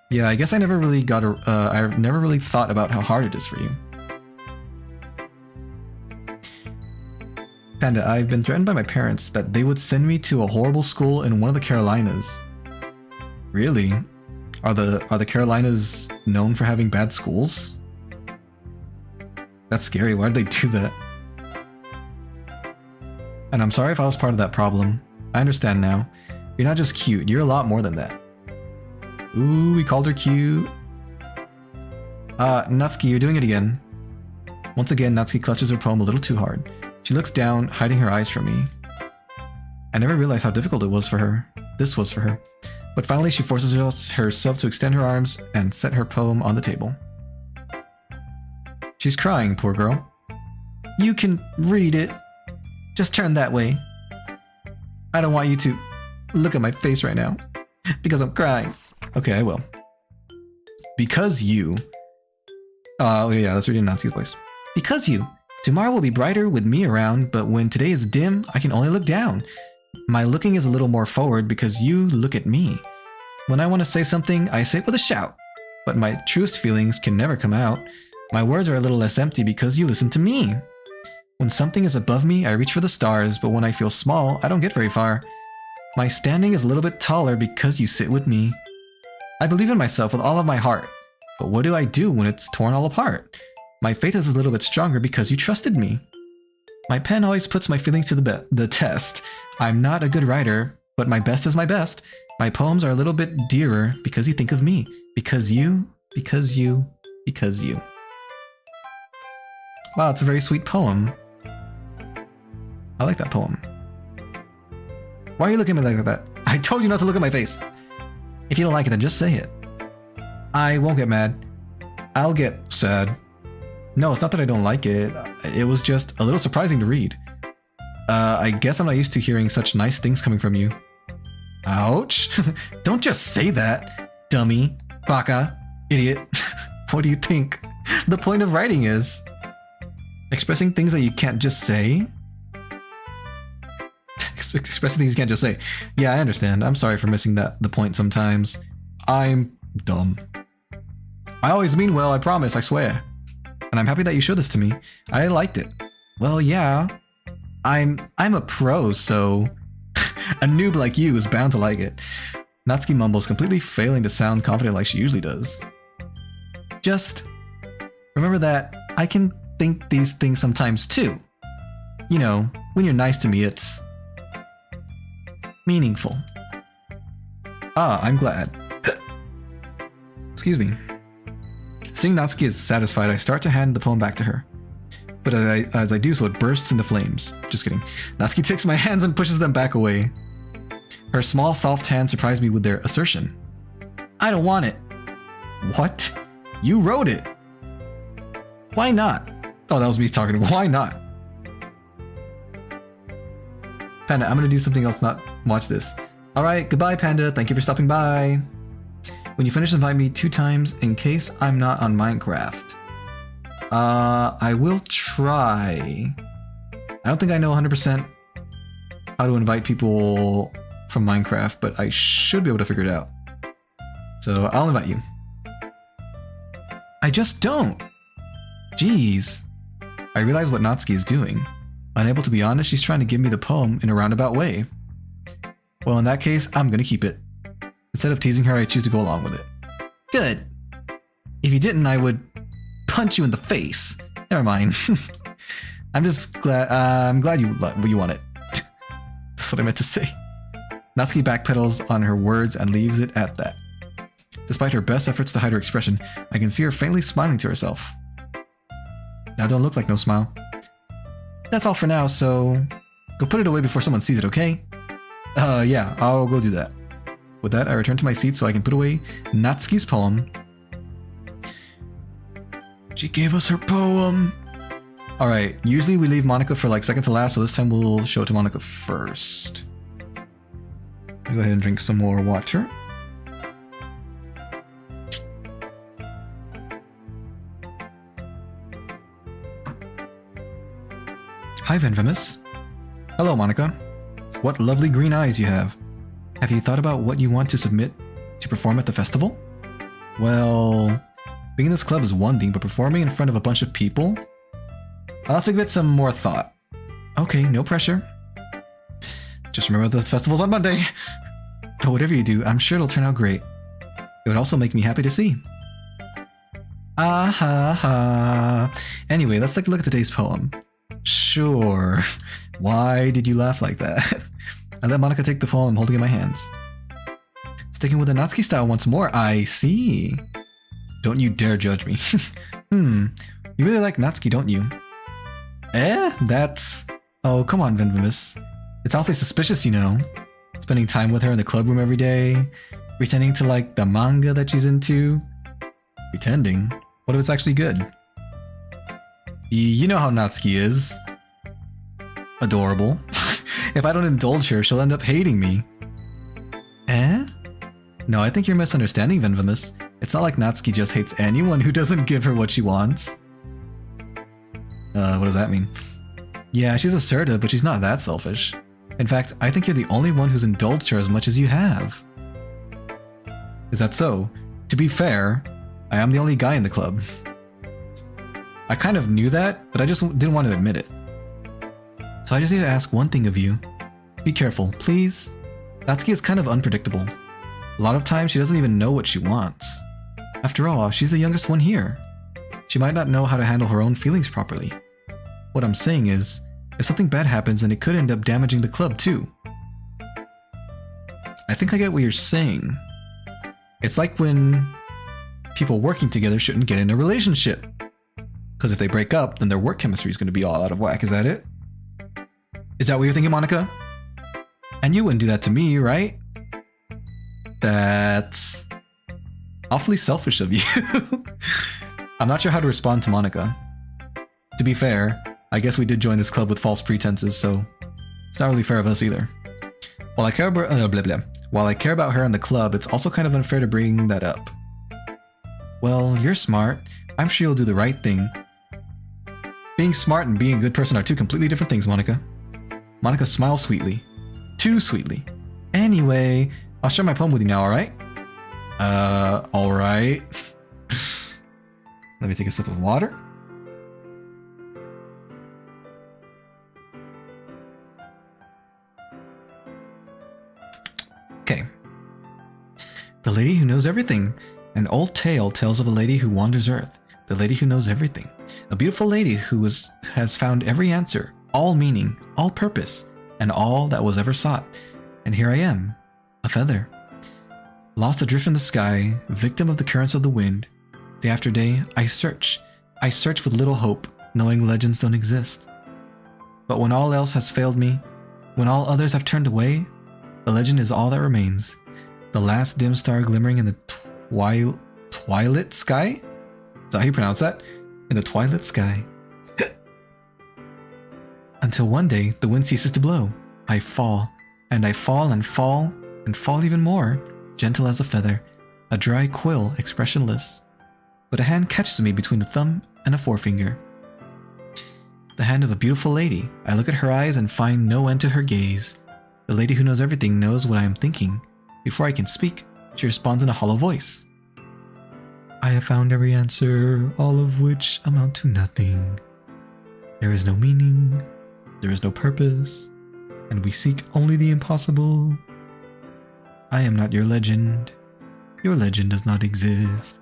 Yeah, I guess I never really I've never really thought about how hard it is for you. Panda, I've been threatened by my parents that they would send me to a horrible school in one of the Carolinas. Really? Are the Carolinas known for having bad schools? That's scary. Why did they do that? And I'm sorry if I was part of that problem. I understand now. You're not just cute, you're a lot more than that. Ooh, we called her cute. Natsuki, you're doing it again. Once again, Natsuki clutches her poem a little too hard. She looks down, hiding her eyes from me. I never realized how difficult it was for her. This was for her. But finally, she forces herself to extend her arms and set her poem on the table. She's crying, poor girl. You can read it. Just turn that way. I don't want you to look at my face right now. Because I'm crying. Okay, I will. Because you... Oh, yeah, let's read in Natsuki's voice. Because you. Tomorrow will be brighter with me around, but when today is dim, I can only look down. My looking is a little more forward because you look at me. When I want to say something, I say it with a shout. But my truest feelings can never come out. My words are a little less empty because you listen to me. When something is above me, I reach for the stars, but when I feel small, I don't get very far. My standing is a little bit taller because you sit with me. I believe in myself with all of my heart, but what do I do when it's torn all apart? My faith is a little bit stronger because you trusted me. My pen always puts my feelings to the test. I'm not a good writer, but my best is my best. My poems are a little bit dearer because you think of me. Because you. Wow, it's a very sweet poem. I like that poem. Why are you looking at me like that? I told you not to look at my face. If you don't like it, then just say it. I won't get mad. I'll get sad. No, it's not that I don't like it. It was just a little surprising to read. I guess I'm not used to hearing such nice things coming from you. Ouch. Don't just say that, dummy, baka, idiot. What do you think the point of writing is? Expressing things that you can't just say? Expressing things you can't just say. Yeah, I understand. I'm sorry for missing the point sometimes. I'm dumb. I always mean well, I promise, I swear. And I'm happy that you showed this to me. I liked it. Well, yeah. I'm a pro, so a noob like you is bound to like it. Natsuki mumbles, completely failing to sound confident like she usually does. Just remember that I can think these things sometimes too. You know, when you're nice to me, it's meaningful. Ah, I'm glad. Excuse me. Seeing Natsuki is satisfied, I start to hand the poem back to her. But as I do so, it bursts into flames. Just kidding. Natsuki takes my hands and pushes them back away. Her small, soft hands surprise me with their assertion. I don't want it. What? You wrote it. Why not? Oh, that was me talking. Why not? Panda, I'm gonna do something else, not watch this. Alright, goodbye, Panda. Thank you for stopping by. When you finish, invite me 2 times in case I'm not on Minecraft. I will try. I don't think I know 100% how to invite people from Minecraft, but I should be able to figure it out. So I'll invite you. I just don't. Jeez. I realize what Natsuki is doing. Unable to be honest, she's trying to give me the poem in a roundabout way. Well, in that case, I'm gonna keep it. Instead of teasing her, I choose to go along with it. Good. If you didn't, I would punch you in the face. Never mind. I'm just glad. I'm glad you want it. That's what I meant to say. Natsuki backpedals on her words and leaves it at that. Despite her best efforts to hide her expression, I can see her faintly smiling to herself. That don't look like no smile. That's all for now, so go put it away before someone sees it, okay? Yeah, I'll go do that. With that, I return to my seat so I can put away Natsuki's poem. She gave us her poem. Alright, usually we leave Monika for like second to last, so this time we'll show it to Monika first. I'll go ahead and drink some more water. Hi, Venvamous. Hello, Monika. What lovely green eyes you have. Have you thought about what you want to submit to perform at the festival? Well, being in this club is one thing, but performing in front of a bunch of people? I'll have to give it some more thought. Okay, no pressure. Just remember the festival's on Monday. But whatever you do, I'm sure it'll turn out great. It would also make me happy to see. Ah ha ha. Anyway, let's take a look at today's poem. Sure. Why did you laugh like that? I let Monika take the poem I'm holding in my hands. Sticking with the Natsuki style once more, I see. Don't you dare judge me. You really like Natsuki, don't you? That's... Oh, come on, Venvamous. It's awfully suspicious, you know. Spending time with her in the club room every day. Pretending to like the manga that she's into. Pretending? What if it's actually good? You know how Natsuki is. Adorable. If I don't indulge her, she'll end up hating me. No, I think you're misunderstanding, Venvamous. It's not like Natsuki just hates anyone who doesn't give her what she wants. What does that mean? Yeah, she's assertive, but she's not that selfish. In fact, I think you're the only one who's indulged her as much as you have. Is that so? To be fair, I am the only guy in the club. I kind of knew that, but I just didn't want to admit it. So I just need to ask one thing of you. Be careful, please. Natsuki is kind of unpredictable. A lot of times she doesn't even know what she wants. After all, she's the youngest one here. She might not know how to handle her own feelings properly. What I'm saying is, if something bad happens, then it could end up damaging the club too. I think I get what you're saying. It's like when people working together shouldn't get in a relationship. Because if they break up, then their work chemistry is going to be all out of whack, is that it? Is that what you're thinking, Monika? And you wouldn't do that to me, right? That's awfully selfish of you. I'm not sure how to respond to Monika. To be fair, I guess we did join this club with false pretenses, so it's not really fair of us either. While I care about her and the club, it's also kind of unfair to bring that up. Well, you're smart. I'm sure you'll do the right thing. Being smart and being a good person are two completely different things, Monika. Monika smiles sweetly. Too sweetly. Anyway, I'll share my poem with you now, alright? Alright. Let me take a sip of water. Okay. The lady who knows everything. An old tale tells of a lady who wanders Earth. The lady who knows everything. A beautiful lady who has found every answer, all meaning, all purpose, and all that was ever sought. And here I am, a feather. Lost adrift in the sky, victim of the currents of the wind. Day after day, I search with little hope, knowing legends don't exist. But when all else has failed me, when all others have turned away, the legend is all that remains. The last dim star glimmering in the twilight sky? Is that how you pronounce that? In the twilight sky. Until one day, the wind ceases to blow. I fall, and I fall and fall, and fall even more, gentle as a feather, A dry quill, expressionless. But a hand catches me between the thumb and a forefinger. The hand of a beautiful lady. I look at her eyes and find no end to her gaze. The lady who knows everything knows what I am thinking. Before I can speak, she responds in a hollow voice. I have found every answer, all of which amount to nothing. There is no meaning, there is no purpose, and we seek only the impossible. I am not your legend. Your legend does not exist.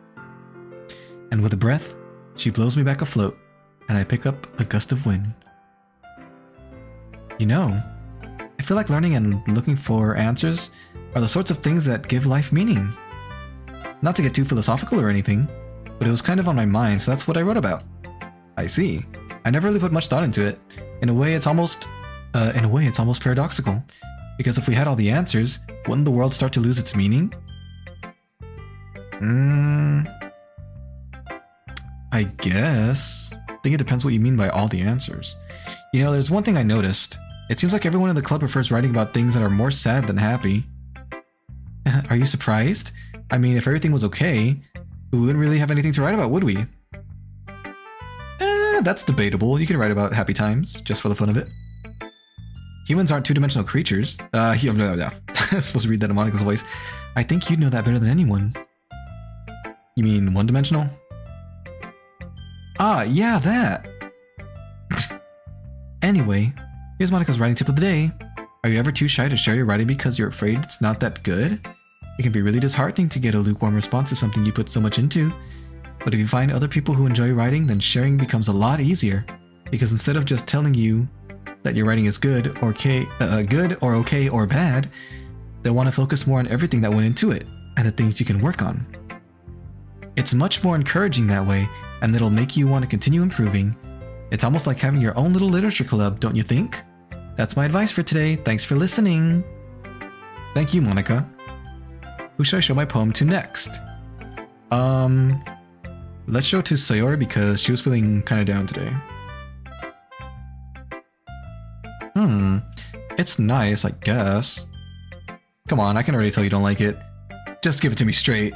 And with a breath, she blows me back afloat, and I pick up a gust of wind. You know, I feel like learning and looking for answers are the sorts of things that give life meaning. Not to get too philosophical or anything, but it was kind of on my mind, so that's what I wrote about. I see. I never really put much thought into it. In a way, it's almost paradoxical. Because if we had all the answers, wouldn't the world start to lose its meaning? I guess. I think it depends what you mean by all the answers. You know, there's one thing I noticed. It seems like everyone in the club prefers writing about things that are more sad than happy. Are you surprised? I mean, if everything was okay, we wouldn't really have anything to write about, would we? That's debatable. You can write about happy times, just for the fun of it. Humans aren't two-dimensional creatures. I was supposed to read that in Monika's voice. I think you'd know that better than anyone. You mean one-dimensional? Ah, yeah, that! Anyway, here's Monika's writing tip of the day. Are you ever too shy to share your writing because you're afraid it's not that good? It can be really disheartening to get a lukewarm response to something you put so much into. But if you find other people who enjoy writing, then sharing becomes a lot easier. Because instead of just telling you that your writing is good or okay or bad, they'll want to focus more on everything that went into it and the things you can work on. It's much more encouraging that way, and it'll make you want to continue improving. It's almost like having your own little literature club, don't you think? That's my advice for today. Thanks for listening. Thank you, Monika. Who should I show my poem to next? Let's show it to Sayori because she was feeling kind of down today. It's nice, I guess. Come on, I can already tell you don't like it. Just give it to me straight.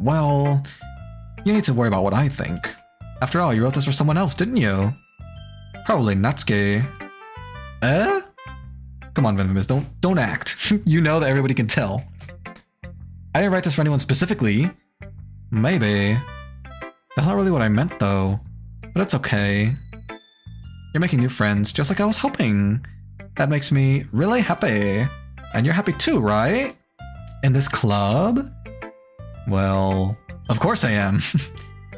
Well, you need to worry about what I think. After all, you wrote this for someone else, didn't you? Probably Natsuki. Come on, Venomous, don't act. You know that everybody can tell. I didn't write this for anyone specifically. Maybe. That's not really what I meant though. But it's okay. You're making new friends, just like I was hoping. That makes me really happy. And you're happy too, right? In this club? Well, of course I am.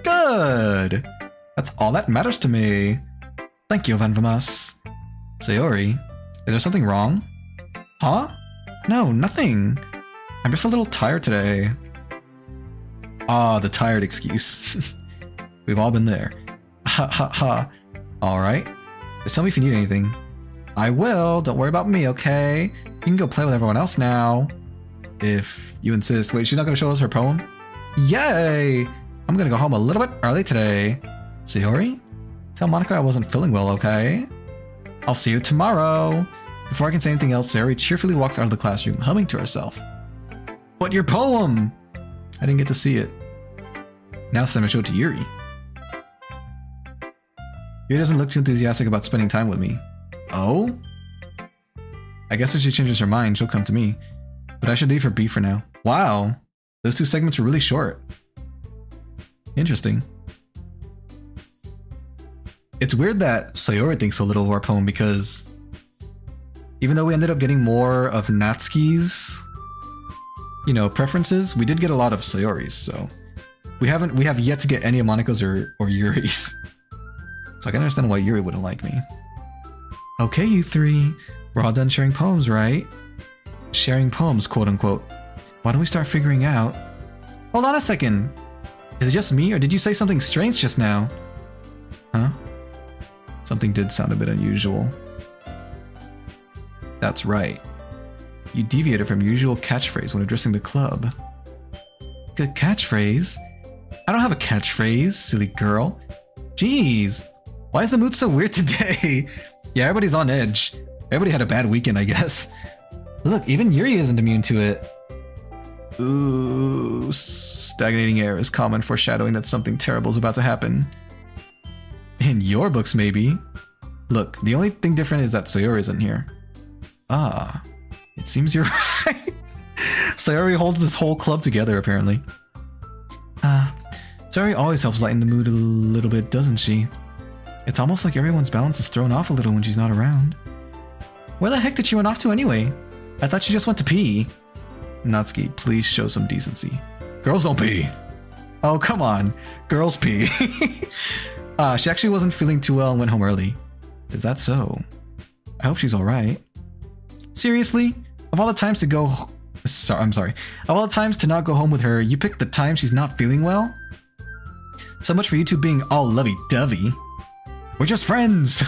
Good! That's all that matters to me. Thank you, Venvamus. Sayori, is there something wrong? Huh? No, nothing. I'm just a little tired today. Ah, the tired excuse. We've all been there. Ha ha ha. Alright. Just tell me if you need anything. I will. Don't worry about me, okay? You can go play with everyone else now. If you insist. Wait, she's not going to show us her poem? Yay! I'm going to go home a little bit early today. Sayori? Tell Monika I wasn't feeling well, okay? I'll see you tomorrow. Before I can say anything else, Sayori cheerfully walks out of the classroom, humming to herself. But your poem! I didn't get to see it. Now it's time to show it to Yuri. Yuri doesn't look too enthusiastic about spending time with me. Oh? I guess if she changes her mind, she'll come to me. But I should leave her be for now. Wow! Those two segments were really short. Interesting. It's weird that Sayori thinks so little of our poem because even though we ended up getting more of Natsuki's, you know, preferences, we did get a lot of Sayori's, so we have yet to get any of Monika's or Yuri's. So I can understand why Yuri wouldn't like me. Okay, you three. We're all done sharing poems, right? Sharing poems, quote unquote. Why don't we start figuring out... Hold on a second. Is it just me, or did you say something strange just now? Huh? Something did sound a bit unusual. That's right. You deviated from your usual catchphrase when addressing the club. Good catchphrase? I don't have a catchphrase, silly girl. Jeez, why is the mood so weird today? Yeah, everybody's on edge. Everybody had a bad weekend, I guess. Look, even Yuri isn't immune to it. Ooh, stagnating air is common foreshadowing that something terrible is about to happen. In your books, maybe. Look, the only thing different is that Sayori isn't here. Ah, it seems you're right. Sayori holds this whole club together, apparently. Sayori always helps lighten the mood a little bit, doesn't she? It's almost like everyone's balance is thrown off a little when she's not around. Where the heck did she run off to anyway? I thought she just went to pee. Natsuki, please show some decency. Girls don't pee. Oh, come on. Girls pee. She actually wasn't feeling too well and went home early. Is that so? I hope she's alright. Seriously? Of all the times to go... I'm sorry. Of all the times to not go home with her, you picked the time she's not feeling well? So much for you two being all lovey-dovey. We're just friends!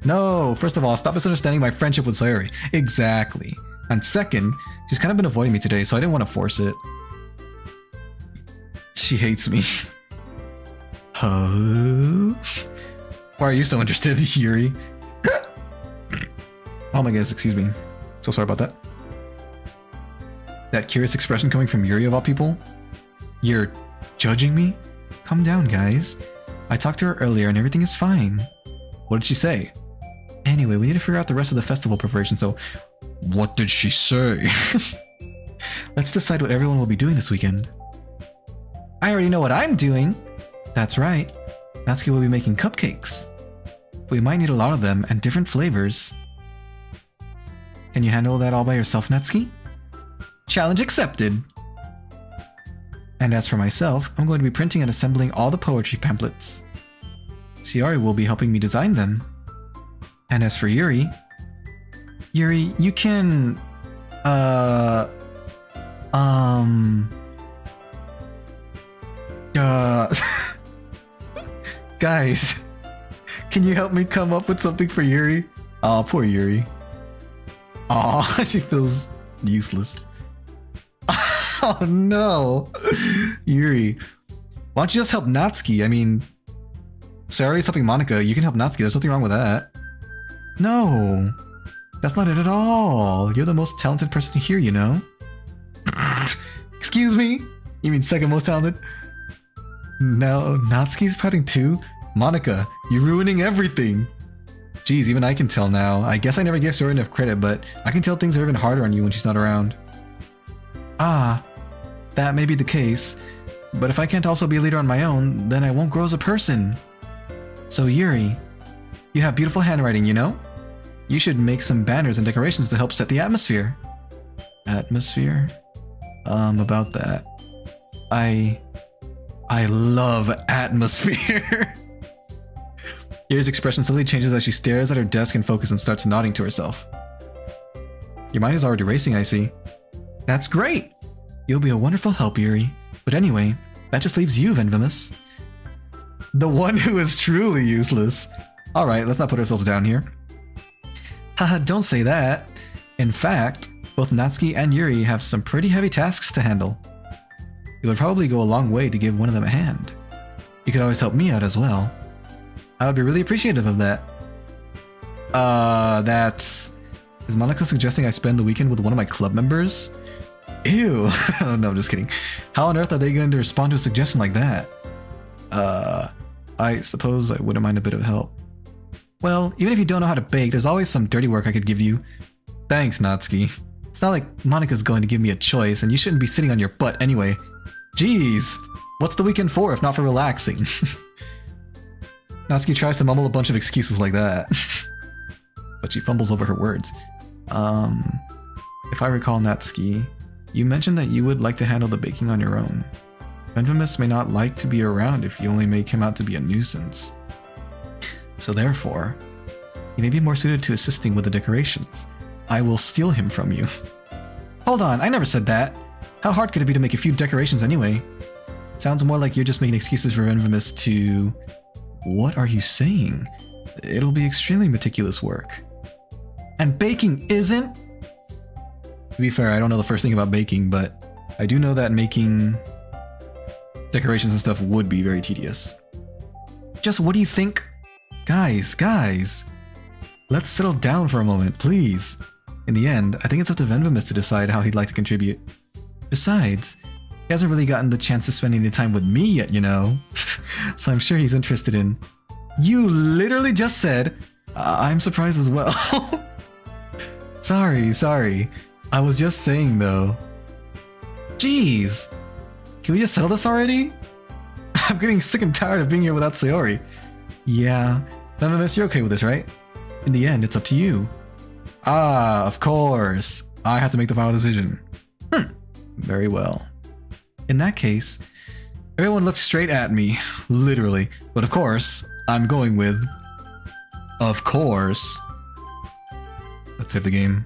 No, first of all, stop misunderstanding my friendship with Sayori. Exactly. And second, she's kind of been avoiding me today, so I didn't want to force it. She hates me. Oh? Why are you so interested, Yuri? Oh my goodness, excuse me. So sorry about that. That curious expression coming from Yuri of all people? You're judging me? Calm down, guys. I talked to her earlier and everything is fine. What did she say? Anyway, we need to figure out the rest of the festival preparation, so... What did she say? Let's decide what everyone will be doing this weekend. I already know what I'm doing! That's right. Natsuki will be making cupcakes. We might need a lot of them and different flavors. Can you handle that all by yourself, Natsuki? Challenge accepted! And as for myself, I'm going to be printing and assembling all the poetry pamphlets. Sayori will be helping me design them. And as for Yuri... Yuri, you can... Guys, can you help me come up with something for Yuri? Aw, poor Yuri. Aw, she feels useless. Oh no! Yuri. Why don't you just help Natsuki? I mean... Sayori's helping Monica, you can help Natsuki, there's nothing wrong with that. No! That's not it at all! You're the most talented person here, you know? Excuse me? You mean second most talented? No, Natsuki's pouting too? Monica, you're ruining everything! Jeez, even I can tell now. I guess I never gave Sayori enough credit, but I can tell things are even harder on you when she's not around. Ah, that may be the case, but if I can't also be a leader on my own, then I won't grow as a person. So Yuri, you have beautiful handwriting, you know? You should make some banners and decorations to help set the atmosphere. Atmosphere? About that. I love atmosphere. Yuri's expression suddenly changes as she stares at her desk in focus and starts nodding to herself. Your mind is already racing, I see. That's great! You'll be a wonderful help, Yuri. But anyway, that just leaves you, Venvamous. The one who is truly useless. Alright, let's not put ourselves down here. Haha, don't say that. In fact, both Natsuki and Yuri have some pretty heavy tasks to handle. It would probably go a long way to give one of them a hand. You could always help me out as well. I would be really appreciative of that. That's... Is Monica suggesting I spend the weekend with one of my club members? Ew. Oh, no, I'm just kidding. How on earth are they going to respond to a suggestion like that? I suppose I wouldn't mind a bit of help. Well, even if you don't know how to bake, there's always some dirty work I could give you. Thanks, Natsuki. It's not like Monica's going to give me a choice, and you shouldn't be sitting on your butt anyway. Jeez, what's the weekend for if not for relaxing? Natsuki tries to mumble a bunch of excuses like that. But she fumbles over her words. If I recall, Natsuki, you mentioned that you would like to handle the baking on your own. Venvamous may not like to be around if you only make him out to be a nuisance. So therefore, he may be more suited to assisting with the decorations. I will steal him from you. Hold on, I never said that. How hard could it be to make a few decorations anyway? Sounds more like you're just making excuses for Venvamous to... What are you saying? It'll be extremely meticulous work. And baking isn't? To be fair, I don't know the first thing about baking, but I do know that making decorations and stuff would be very tedious. Just what do you think? Guys, let's settle down for a moment, please. In the end, I think it's up to Venvamous to decide how he'd like to contribute. Besides, he hasn't really gotten the chance to spend any time with me yet, you know? So I'm sure he's interested in... You literally just said, I'm surprised as well. Sorry. I was just saying though. Jeez. Can we just settle this already? I'm getting sick and tired of being here without Sayori. Yeah. None of us, you're okay with this, right? In the end, it's up to you. Ah, of course. I have to make the final decision. Very well. In that case, everyone looks straight at me, literally. But of course, I'm going with... Of course. Let's save the game.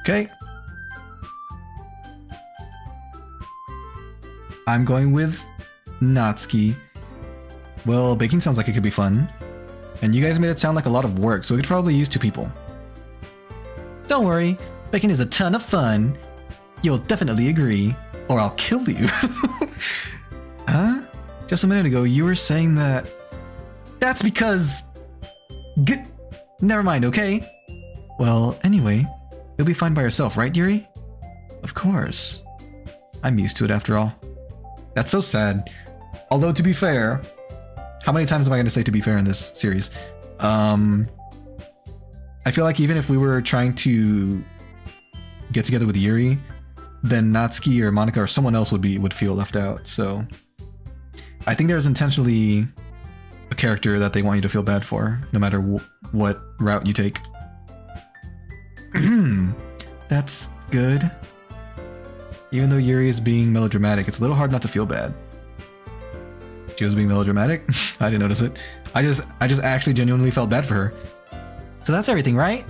Okay. I'm going with Natsuki. Well, baking sounds like it could be fun. And you guys made it sound like a lot of work, so we could probably use 2 people. Don't worry, baking is a ton of fun. You'll definitely agree, or I'll kill you. Huh? Just a minute ago, you were saying that... That's because... Never mind, okay? Well, anyway, you'll be fine by yourself, right, Yuri? Of course. I'm used to it after all. That's so sad. Although, to be fair... How many times am I going to say to be fair in this series? I feel like even if we were trying to get together with Yuri, then Natsuki or Monica or someone else would feel left out. So I think there's intentionally a character that they want you to feel bad for, no matter what route you take. That's good. Even though Yuri is being melodramatic, it's a little hard not to feel bad. She was being melodramatic? I didn't notice it. I just actually genuinely felt bad for her. So that's everything, right?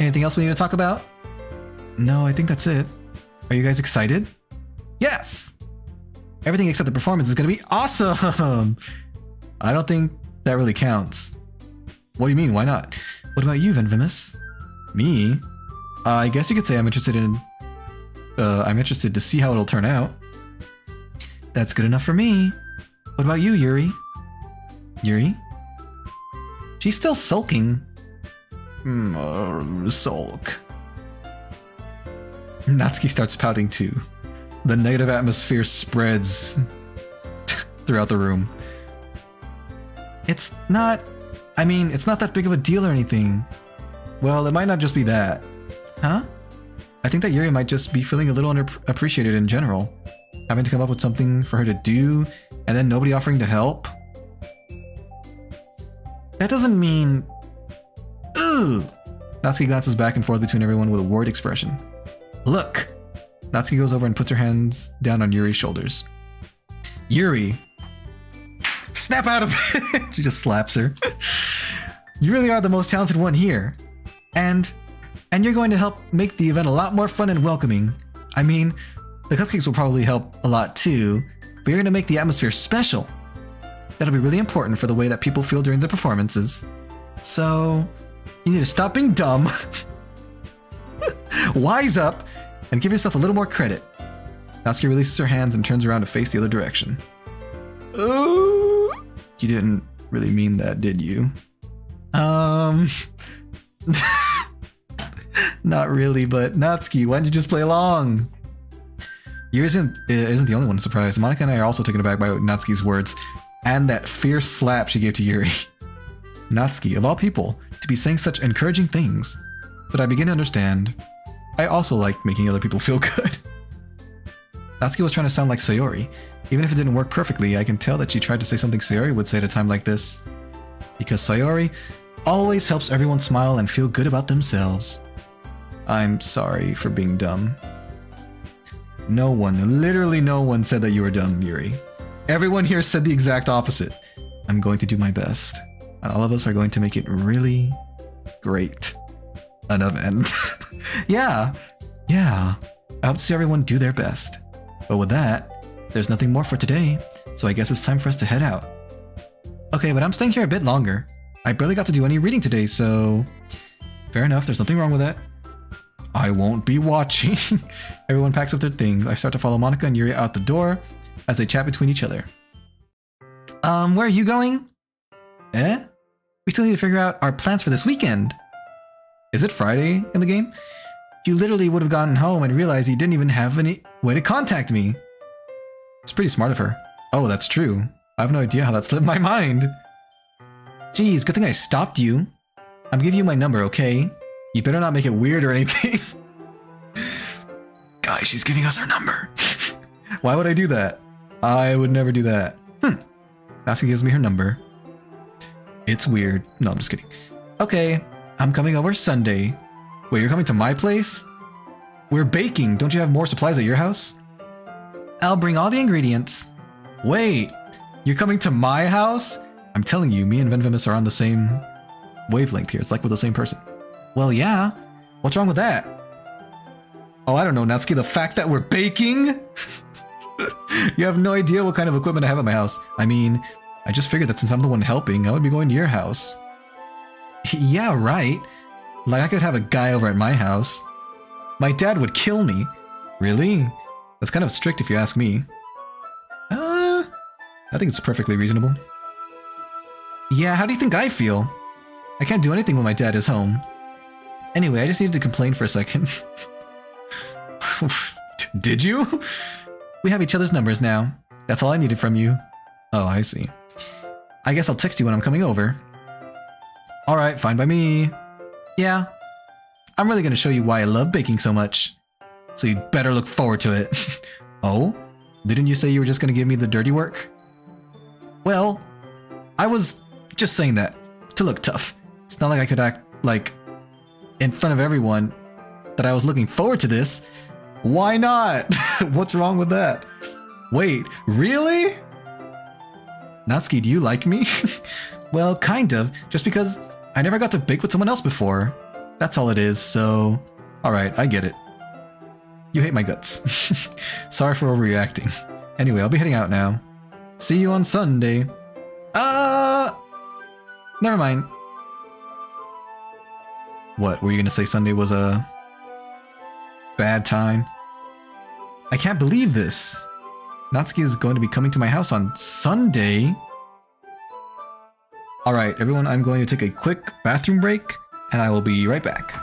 Anything else we need to talk about? No, I think that's it. Are you guys excited? Yes! Everything except the performance is gonna be awesome! I don't think that really counts. What do you mean, why not? What about you, Venvimus? Me? I guess you could say I'm interested to see how it'll turn out. That's good enough for me. What about you, Yuri? Yuri? She's still sulking. Sulk. Natsuki starts pouting too. The negative atmosphere spreads throughout the room. It's not that big of a deal or anything. Well, it might not just be that. Huh? I think that Yuri might just be feeling a little underappreciated in general. Having to come up with something for her to do, and then nobody offering to help. That doesn't mean... Ooh! Natsuki glances back and forth between everyone with a worried expression. Look! Natsuki goes over and puts her hands down on Yuri's shoulders. Yuri! Snap out of it! She just slaps her. You really are the most talented one here. And you're going to help make the event a lot more fun and welcoming. I mean, the cupcakes will probably help a lot too, but you're going to make the atmosphere special. That'll be really important for the way that people feel during the performances. So, you need to stop being dumb, wise up, and give yourself a little more credit. Natsuki releases her hands and turns around to face the other direction. Ooh! You didn't really mean that, did you? Not really, but Natsuki, why didn't you just play along? Yuri isn't the only one surprised. Monica and I are also taken aback by Natsuki's words and that fierce slap she gave to Yuri. Natsuki, of all people, to be saying such encouraging things. But I begin to understand. I also like making other people feel good. Natsuki was trying to sound like Sayori. Even if it didn't work perfectly, I can tell that she tried to say something Sayori would say at a time like this. Because Sayori always helps everyone smile and feel good about themselves. I'm sorry for being dumb. No one, literally no one said that you were dumb, Yuri. Everyone here said the exact opposite. I'm going to do my best. And all of us are going to make it really great. An event. Yeah. I hope to see everyone do their best. But with that, there's nothing more for today, so I guess it's time for us to head out. Okay, but I'm staying here a bit longer. I barely got to do any reading today, so... Fair enough, there's nothing wrong with that. I won't be watching. Everyone packs up their things. I start to follow Monica and Yuri out the door as they chat between each other. Where are you going? We still need to figure out our plans for this weekend. Is it Friday in the game? You literally would have gotten home and realized you didn't even have any way to contact me. It's pretty smart of her. Oh, that's true. I have no idea how that slipped my mind. Geez, good thing I stopped you. I'm giving you my number, okay? You better not make it weird or anything. Guys, she's giving us her number. Why would I do that? I would never do that. Natsuki gives me her number. It's weird. No, I'm just kidding. Okay, I'm coming over Sunday. Wait, you're coming to my place? We're baking. Don't you have more supplies at your house? I'll bring all the ingredients. Wait, you're coming to my house? I'm telling you, me and Venvimus are on the same wavelength here. It's like we're the same person. Well, yeah. What's wrong with that? Oh, I don't know, Natsuki. The fact that we're baking? You have no idea what kind of equipment I have at my house. I mean, I just figured that since I'm the one helping, I would be going to your house. Yeah, right. Like, I could have a guy over at my house. My dad would kill me. Really? That's kind of strict if you ask me. I think it's perfectly reasonable. Yeah, how do you think I feel? I can't do anything when my dad is home. Anyway, I just needed to complain for a second. Did you? We have each other's numbers now. That's all I needed from you. Oh, I see. I guess I'll text you when I'm coming over. Alright, fine by me. Yeah. I'm really gonna show you why I love baking so much. So you'd better look forward to it. Oh? Didn't you say you were just gonna give me the dirty work? Well, I was just saying that to look tough. It's not like I could act like in front of everyone that I was looking forward to this. Why not? What's wrong with that? Wait, really? Natsuki, do you like me? Well, kind of. Just because I never got to bake with someone else before. That's all it is, so... Alright, I get it. You hate my guts. Sorry for overreacting. Anyway, I'll be heading out now. See you on Sunday. Never mind. What, were you gonna say Sunday was a... bad time? I can't believe this. Natsuki is going to be coming to my house on Sunday. Alright, everyone, I'm going to take a quick bathroom break, and I will be right back.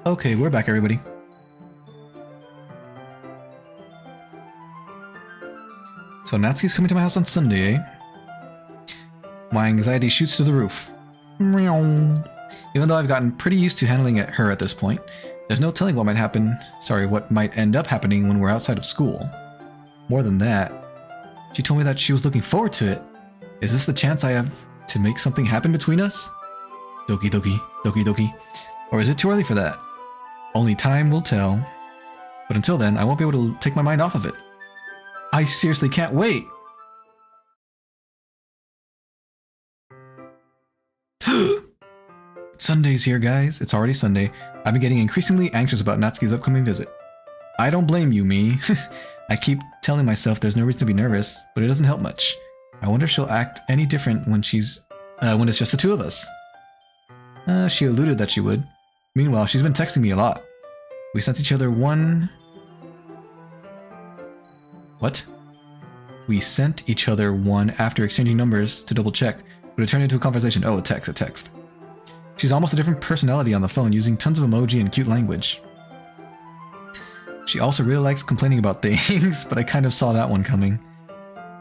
Okay, we're back, everybody. So Natsuki's coming to my house on Sunday, eh? My anxiety shoots through the roof. Even though I've gotten pretty used to handling her at this point, there's no telling what might happen. Sorry, what might end up happening when we're outside of school. More than that, she told me that she was looking forward to it. Is this the chance I have to make something happen between us? Doki doki, doki doki. Or is it too early for that? Only time will tell. But until then, I won't be able to take my mind off of it. I seriously can't wait. Sunday's here, guys. It's already Sunday. I've been getting increasingly anxious about Natsuki's upcoming visit. I don't blame you, me. I keep telling myself there's no reason to be nervous, but it doesn't help much. I wonder if she'll act any different when it's just the two of us. She alluded that she would. Meanwhile, she's been texting me a lot. We sent each other one... What? We sent each other one after exchanging numbers to double check, but it turned into a conversation. Oh, a text. She's almost a different personality on the phone, using tons of emoji and cute language. She also really likes complaining about things, but I kind of saw that one coming.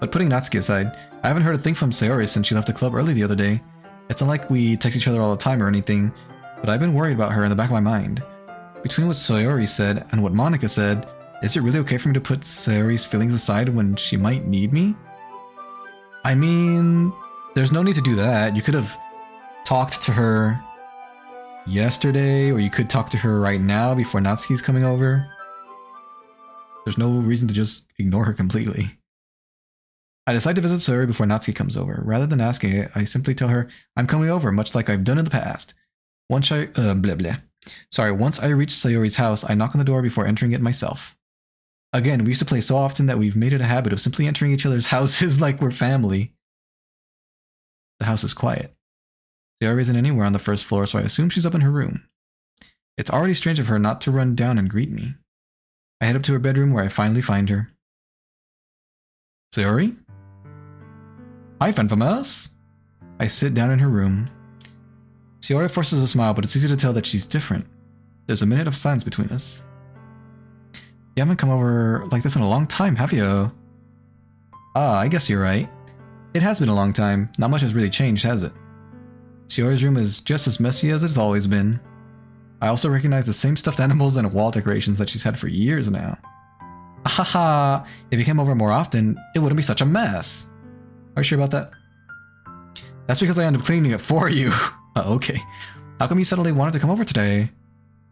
But putting Natsuki aside, I haven't heard a thing from Sayori since she left the club early the other day. It's not like we text each other all the time or anything, but I've been worried about her in the back of my mind. Between what Sayori said and what Monika said, is it really okay for me to put Sayori's feelings aside when she might need me? I mean, there's no need to do that. You could have talked to her yesterday, or you could talk to her right now before Natsuki's coming over. There's no reason to just ignore her completely. I decide to visit Sayori before Natsuki comes over. Rather than asking, I simply tell her I'm coming over, much like I've done in the past. Once I reach Sayori's house, I knock on the door before entering it myself. Again, we used to play so often that we've made it a habit of simply entering each other's houses like we're family. The house is quiet. Sayori isn't anywhere on the first floor, so I assume she's up in her room. It's already strange of her not to run down and greet me. I head up to her bedroom where I finally find her. Sayori? Hi, Fenfamas. I sit down in her room. Sayori forces a smile, but it's easy to tell that she's different. There's a minute of silence between us. You haven't come over like this in a long time, have you? Ah, I guess you're right. It has been a long time. Not much has really changed, has it? Sayori's room is just as messy as it's always been. I also recognize the same stuffed animals and wall decorations that she's had for years now. Ahaha, if you came over more often, it wouldn't be such a mess. Are you sure about that? That's because I ended up cleaning it for you. Oh, okay. How come you suddenly wanted to come over today?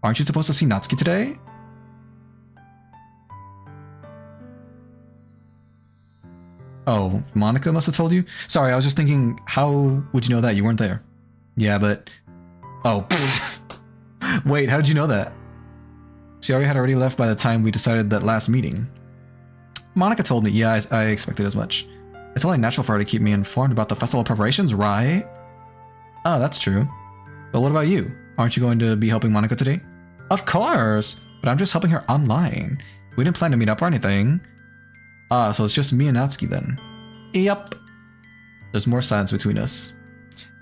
Aren't you supposed to see Natsuki today? Oh, Monika must have told you? Sorry, I was just thinking, how would you know that? You weren't there. Yeah, but... Oh, wait, how did you know that? Sayori had already left by the time we decided that last meeting. Monika told me. Yeah, I expected as much. It's only natural for her to keep me informed about the festival preparations, right? Oh, that's true. But what about you? Aren't you going to be helping Monika today? Of course! But I'm just helping her online. We didn't plan to meet up or anything. Ah, so it's just me and Natsuki then. Yep. There's more silence between us.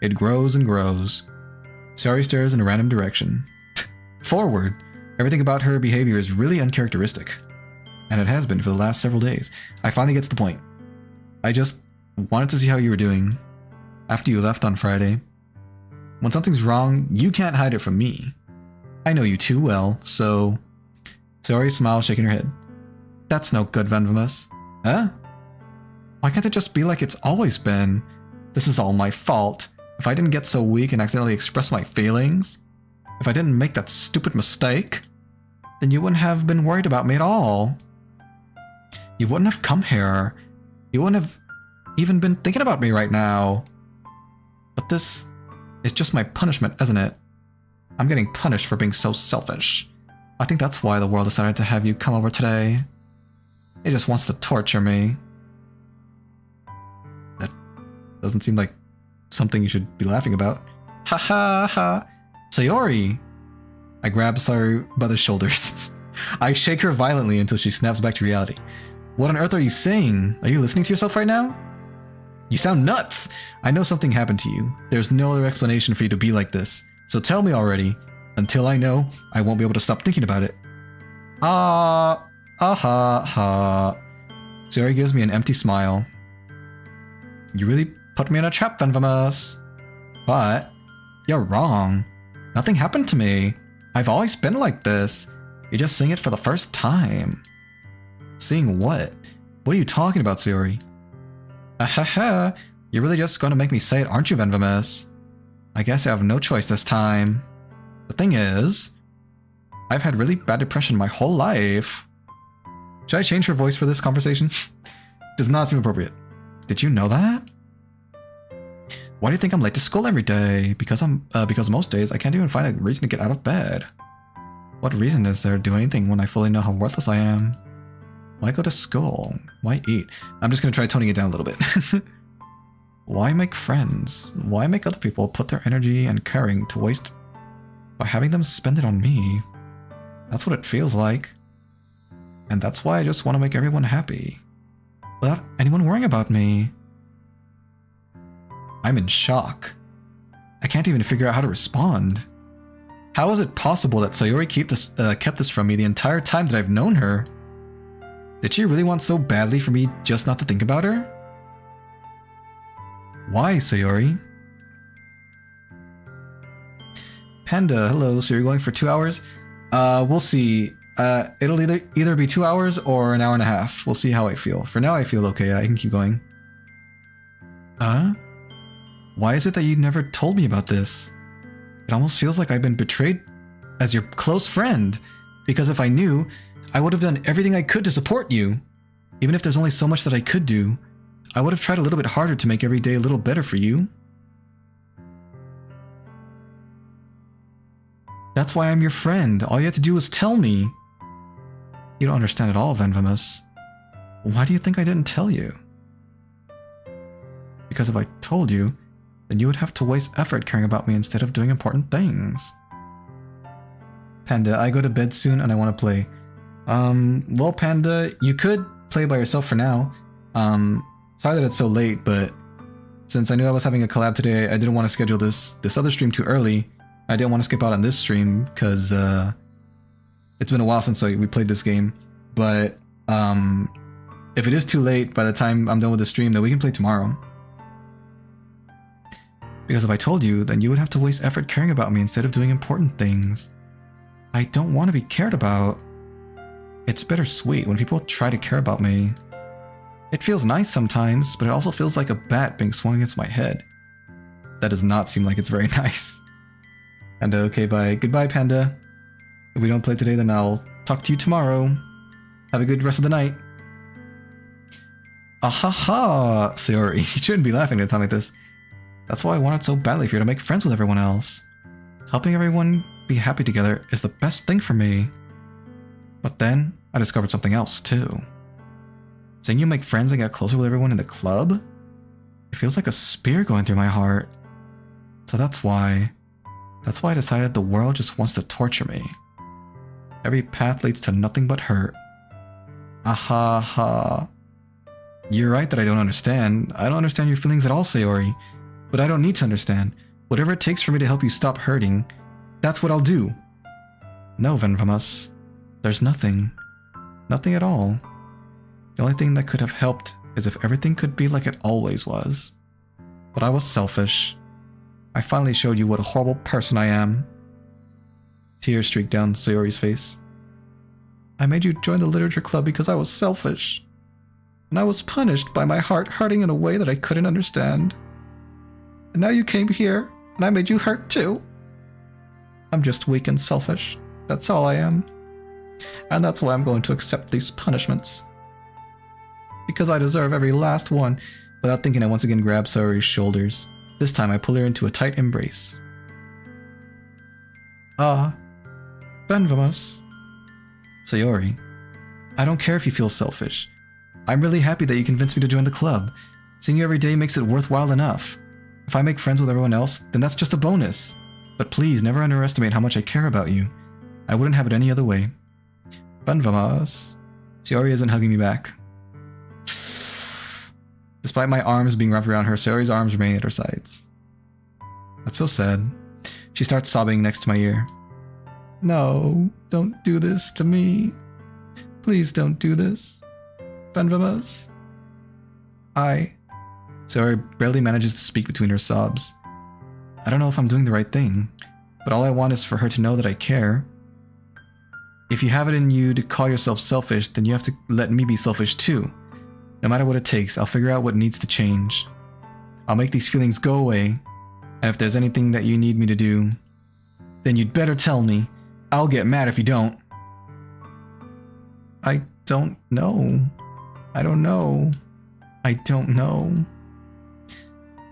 It grows and grows. Sayori stares in a random direction. Forward. Everything about her behavior is really uncharacteristic. And it has been for the last several days. I finally get to the point. I just wanted to see how you were doing after you left on Friday. When something's wrong, you can't hide it from me. I know you too well, so... Sayori smiles, shaking her head. That's no good, Venvamus. Huh? Why can't it just be like it's always been? This is all my fault. If I didn't get so weak and accidentally express my feelings, if I didn't make that stupid mistake, then you wouldn't have been worried about me at all. You wouldn't have come here. You wouldn't have even been thinking about me right now. But this is just my punishment, isn't it? I'm getting punished for being so selfish. I think that's why the world decided to have you come over today. It just wants to torture me. That doesn't seem like something you should be laughing about. Ha ha ha. Sayori! I grab Sayori by the shoulders. I shake her violently until she snaps back to reality. What on earth are you saying? Are you listening to yourself right now? You sound nuts! I know something happened to you. There's no other explanation for you to be like this. So tell me already. Until I know, I won't be able to stop thinking about it. Ah ha ha. Sayori gives me an empty smile. You really put me in a trap, Venvamus. But you're wrong. Nothing happened to me. I've always been like this. You're just seeing it for the first time. Seeing what? What are you talking about, Sayori? Ahaha, you're really just going to make me say it, aren't you, Venvamus? I guess I have no choice this time. The thing is, I've had really bad depression my whole life. Should I change her voice for this conversation? Does not seem appropriate. Did you know that? Why do you think I'm late to school every day? Because most days I can't even find a reason to get out of bed. What reason is there to do anything when I fully know how worthless I am? Why go to school? Why eat? I'm just gonna try toning it down a little bit. Why make friends? Why make other people put their energy and caring to waste by having them spend it on me? That's what it feels like. And that's why I just want to make everyone happy. Without anyone worrying about me. I'm in shock. I can't even figure out how to respond. How is it possible that Sayori kept this from me the entire time that I've known her? Did she really want so badly for me just not to think about her? Why, Sayori? Panda, hello, so you're going for 2 hours? We'll see. It'll either be 2 hours or an hour and a half. We'll see how I feel. For now, I feel okay. I can keep going. Why is it that you never told me about this? It almost feels like I've been betrayed as your close friend. Because if I knew, I would have done everything I could to support you. Even if there's only so much that I could do, I would have tried a little bit harder to make every day a little better for you. That's why I'm your friend. All you had to do was tell me. You don't understand at all, Venvamous. Why do you think I didn't tell you? Because if I told you, then you would have to waste effort caring about me instead of doing important things. Panda, I go to bed soon and I want to play. Well, Panda, you could play by yourself for now. Sorry that it's so late, but since I knew I was having a collab today, I didn't want to schedule this other stream too early. I didn't want to skip out on this stream because it's been a while since we played this game. But if it is too late by the time I'm done with the stream, then we can play tomorrow. Because if I told you, then you would have to waste effort caring about me instead of doing important things. I don't want to be cared about. It's bittersweet when people try to care about me. It feels nice sometimes, but it also feels like a bat being swung against my head. That does not seem like it's very nice. And okay, bye. Goodbye, Panda. If we don't play today, then I'll talk to you tomorrow. Have a good rest of the night. Ahaha, Sayori, you shouldn't be laughing at a time like this. That's why I wanted so badly for you to make friends with everyone else. Helping everyone be happy together is the best thing for me. But then, I discovered something else, too. Seeing you make friends and get closer with everyone in the club? It feels like a spear going through my heart. So that's why I decided the world just wants to torture me. Every path leads to nothing but hurt. Ahaha. You're right that I don't understand. I don't understand your feelings at all, Sayori. But I don't need to understand. Whatever it takes for me to help you stop hurting, that's what I'll do. No, Venvamous. There's nothing. Nothing at all. The only thing that could have helped is if everything could be like it always was. But I was selfish. I finally showed you what a horrible person I am. Tears streaked down Sayori's face. I made you join the literature club because I was selfish. And I was punished by my heart hurting in a way that I couldn't understand. And now you came here, and I made you hurt too. I'm just weak and selfish. That's all I am. And that's why I'm going to accept these punishments. Because I deserve every last one. Without thinking, I once again grab Sayori's shoulders. This time I pull her into a tight embrace. Venvamous. Sayori, I don't care if you feel selfish. I'm really happy that you convinced me to join the club. Seeing you every day makes it worthwhile enough. If I make friends with everyone else, then that's just a bonus. But please, never underestimate how much I care about you. I wouldn't have it any other way. Venvamous. Sayori isn't hugging me back. Despite my arms being wrapped around her, Sayori's arms remain at her sides. That's so sad. She starts sobbing next to my ear. No, don't do this to me. Please don't do this. Venvamous. Sayori barely manages to speak between her sobs. I don't know if I'm doing the right thing, but all I want is for her to know that I care. If you have it in you to call yourself selfish, then you have to let me be selfish too. No matter what it takes, I'll figure out what needs to change. I'll make these feelings go away, and if there's anything that you need me to do, then you'd better tell me. I'll get mad if you don't. I don't know. I don't know.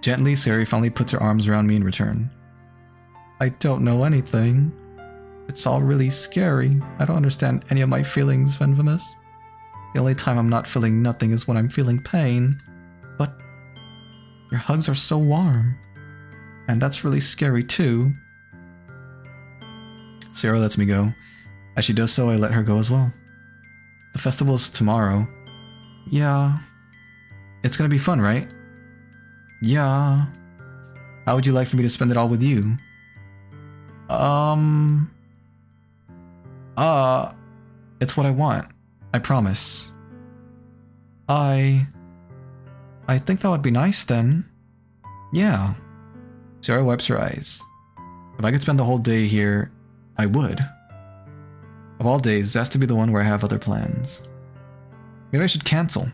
Gently, Sayori finally puts her arms around me in return. I don't know anything. It's all really scary. I don't understand any of my feelings, Venvamous. The only time I'm not feeling nothing is when I'm feeling pain. But your hugs are so warm. And that's really scary too. Sayori lets me go. As she does so, I let her go as well. The festival's tomorrow. Yeah. It's gonna be fun, right? Yeah. How would you like for me to spend it all with you? It's what I want. I promise. I think that would be nice then. Yeah. Sayori wipes her eyes. If I could spend the whole day here, I would. Of all days, it has to be the one where I have other plans. Maybe I should cancel.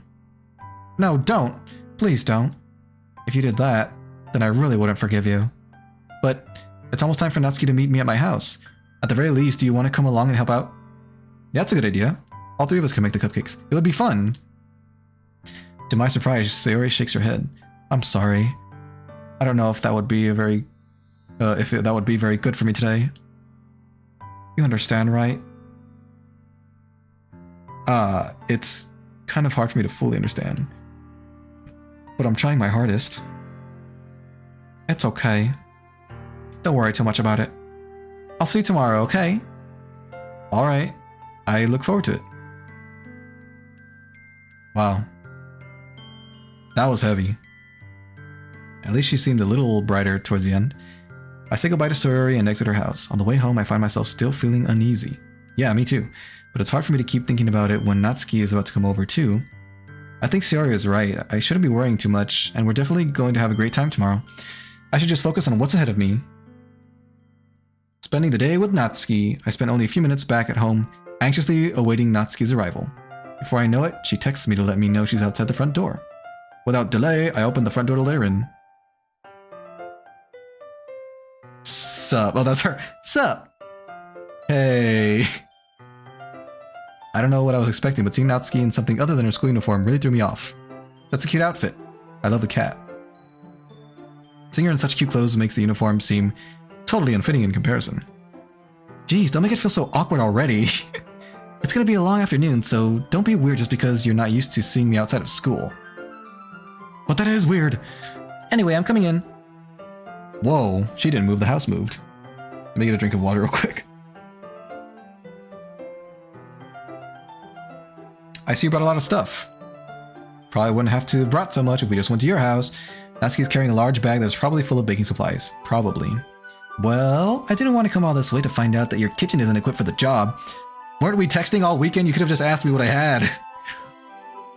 No, don't. Please don't. If you did that, then I really wouldn't forgive you. But it's almost time for Natsuki to meet me at my house. At the very least, do you want to come along and help out? Yeah, that's a good idea. All three of us can make the cupcakes. It would be fun. To my surprise, Sayori shakes her head. I'm sorry. I don't know if that would be very good for me today. You understand, right? It's kind of hard for me to fully understand. But I'm trying my hardest. It's okay. Don't worry too much about it. I'll see you tomorrow, okay? Alright. I look forward to it. Wow. That was heavy. At least she seemed a little brighter towards the end. I say goodbye to Sayori and exit her house. On the way home, I find myself still feeling uneasy. Yeah, me too. But it's hard for me to keep thinking about it when Natsuki is about to come over too. I think Sayori is right. I shouldn't be worrying too much, and we're definitely going to have a great time tomorrow. I should just focus on what's ahead of me. Spending the day with Natsuki, I spent only a few minutes back at home, anxiously awaiting Natsuki's arrival. Before I know it, she texts me to let me know she's outside the front door. Without delay, I open the front door to let her in. Sup? Oh, that's her. Sup? Hey. I don't know what I was expecting, but seeing Natsuki in something other than her school uniform really threw me off. That's a cute outfit. I love the cat. Seeing her in such cute clothes makes the uniform seem totally unfitting in comparison. Geez, don't make it feel so awkward already. It's gonna be a long afternoon, so don't be weird just because you're not used to seeing me outside of school. But that is weird. Anyway, I'm coming in. Whoa, she didn't move, the house moved. Let me get a drink of water real quick. I see you brought a lot of stuff. Probably wouldn't have to have brought so much if we just went to your house. Natsuki's carrying a large bag that's probably full of baking supplies. Probably. Well, I didn't want to come all this way to find out that your kitchen isn't equipped for the job. Weren't we texting all weekend? You could have just asked me what I had.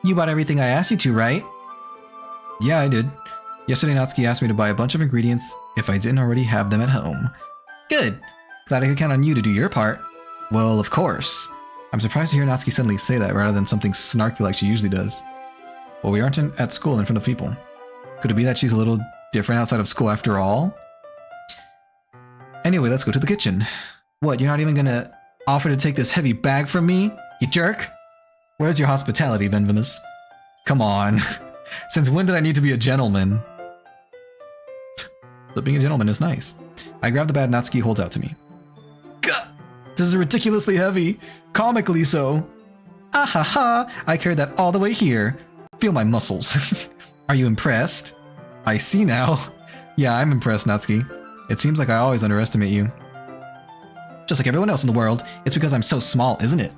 You bought everything I asked you to, right? Yeah, I did. Yesterday, Natsuki asked me to buy a bunch of ingredients if I didn't already have them at home. Good. Glad I could count on you to do your part. Well, of course. I'm surprised to hear Natsuki suddenly say that rather than something snarky like she usually does. Well, we aren't at school in front of people. Could it be that she's a little different outside of school after all? Anyway, let's go to the kitchen. What, you're not even gonna offer to take this heavy bag from me? You jerk? Where's your hospitality, Venvamous? Come on. Since when did I need to be a gentleman? But being a gentleman is nice. I grab the bag Natsuki holds out to me. Gah! This is ridiculously heavy. Comically so. Ah ha ha! I carried that all the way here. Feel my muscles. Are you impressed? I see now. Yeah, I'm impressed, Natsuki. It seems like I always underestimate you. Just like everyone else in the world, it's because I'm so small, isn't it?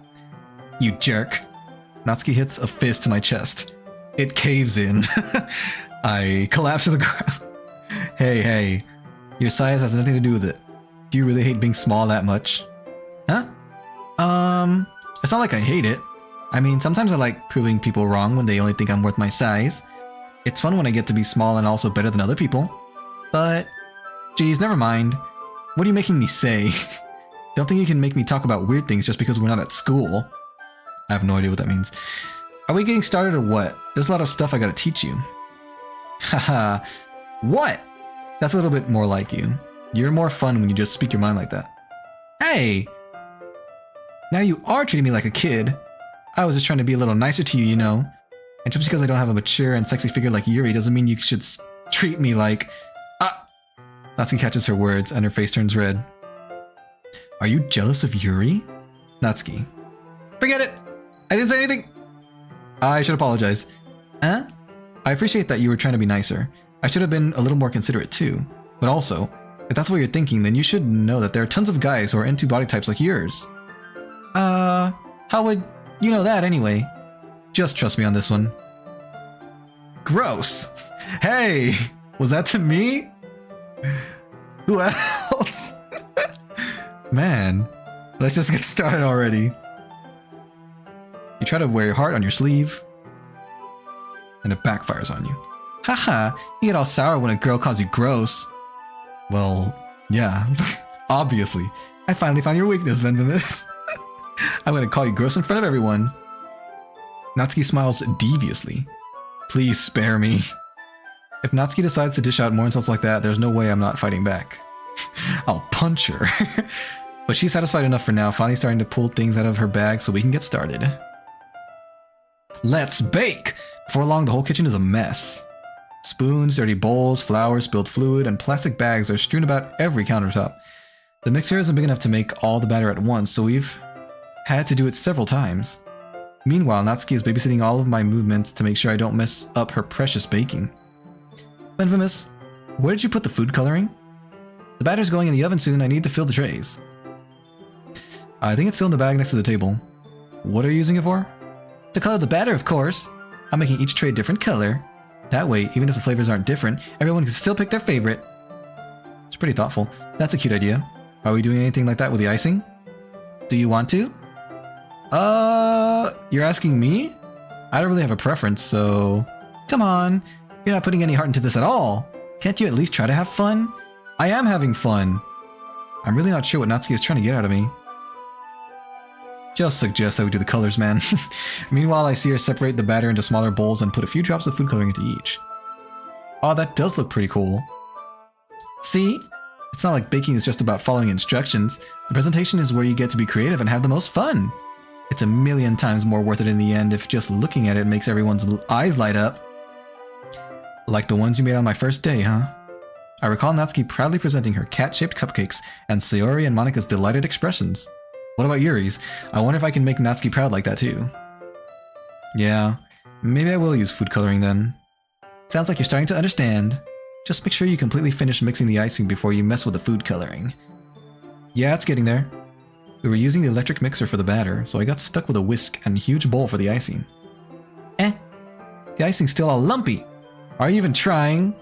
You jerk. Natsuki hits a fist to my chest. It caves in. I collapse to the ground. Hey, your size has nothing to do with it. Do you really hate being small that much? Huh? It's not like I hate it. I mean, sometimes I like proving people wrong when they only think I'm worth my size. It's fun when I get to be small and also better than other people. But, geez, never mind. What are you making me say? Don't think you can make me talk about weird things just because we're not at school. I have no idea what that means. Are we getting started or what? There's a lot of stuff I gotta teach you. Haha. What? That's a little bit more like you. You're more fun when you just speak your mind like that. Hey! Now you are treating me like a kid. I was just trying to be a little nicer to you, you know. And just because I don't have a mature and sexy figure like Yuri doesn't mean you should treat me like... Ah! Natsuki catches her words and her face turns red. Are you jealous of Yuri? Natsuki. Forget it! I didn't say anything! I should apologize. Huh? I appreciate that you were trying to be nicer. I should have been a little more considerate too. But also, if that's what you're thinking, then you should know that there are tons of guys who are into body types like yours. How would you know that anyway? Just trust me on this one. Gross! Hey! Was that to me? Who else? Man, let's just get started already. You try to wear your heart on your sleeve, and it backfires on you. Haha, you get all sour when a girl calls you gross. Well, yeah, obviously. I finally found your weakness, Venvimus. I'm gonna call you gross in front of everyone. Natsuki smiles deviously. Please spare me. If Natsuki decides to dish out more insults like that, there's no way I'm not fighting back. I'll punch her. But she's satisfied enough for now, finally starting to pull things out of her bag so we can get started. Let's bake! Before long, the whole kitchen is a mess. Spoons, dirty bowls, flour, spilled fluid, and plastic bags are strewn about every countertop. The mixer isn't big enough to make all the batter at once, so we've had to do it several times. Meanwhile, Natsuki is babysitting all of my movements to make sure I don't mess up her precious baking. Infamous, where did you put the food coloring? The batter's going in the oven soon, I need to fill the trays. I think it's still in the bag next to the table. What are you using it for? To color the batter, of course. I'm making each tray a different color. That way, even if the flavors aren't different, everyone can still pick their favorite. It's pretty thoughtful. That's a cute idea. Are we doing anything like that with the icing? Do you want to? You're asking me? I don't really have a preference, so... Come on, you're not putting any heart into this at all. Can't you at least try to have fun? I am having fun. I'm really not sure what Natsuki is trying to get out of me. Just suggest that we do the colors, man. Meanwhile, I see her separate the batter into smaller bowls and put a few drops of food coloring into each. Oh, that does look pretty cool. See? It's not like baking is just about following instructions. The presentation is where you get to be creative and have the most fun. It's a million times more worth it in the end if just looking at it makes everyone's eyes light up. Like the ones you made on my first day, huh? I recall Natsuki proudly presenting her cat-shaped cupcakes and Sayori and Monika's delighted expressions. What about Yuri's? I wonder if I can make Natsuki proud like that too. Yeah, maybe I will use food coloring then. Sounds like you're starting to understand. Just make sure you completely finish mixing the icing before you mess with the food coloring. Yeah, it's getting there. We were using the electric mixer for the batter, so I got stuck with a whisk and a huge bowl for the icing. The icing's still all lumpy. Are you even trying?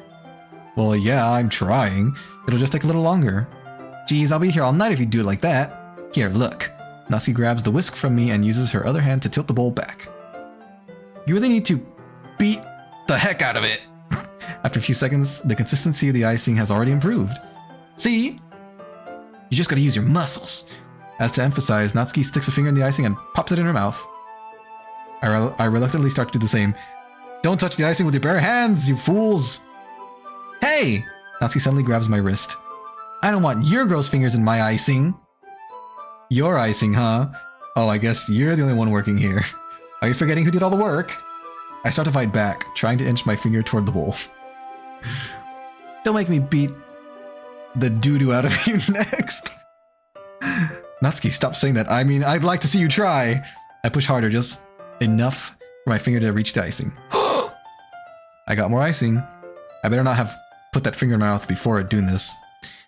Well, yeah, I'm trying. It'll just take a little longer. Geez, I'll be here all night if you do it like that. Here, look. Natsuki grabs the whisk from me and uses her other hand to tilt the bowl back. You really need to beat the heck out of it. After a few seconds, the consistency of the icing has already improved. See? You just gotta use your muscles. As to emphasize, Natsuki sticks a finger in the icing and pops it in her mouth. I reluctantly start to do the same. Don't touch the icing with your bare hands, you fools! Hey! Natsuki suddenly grabs my wrist. I don't want your gross fingers in my icing. Your icing, huh? Oh, I guess you're the only one working here. Are you forgetting who did all the work? I start to fight back, trying to inch my finger toward the bowl. Don't make me beat the doo-doo out of you next. Natsuki, stop saying that. I mean, I'd like to see you try. I push harder, just enough for my finger to reach the icing. I got more icing. I better not have put that finger in my mouth before doing this.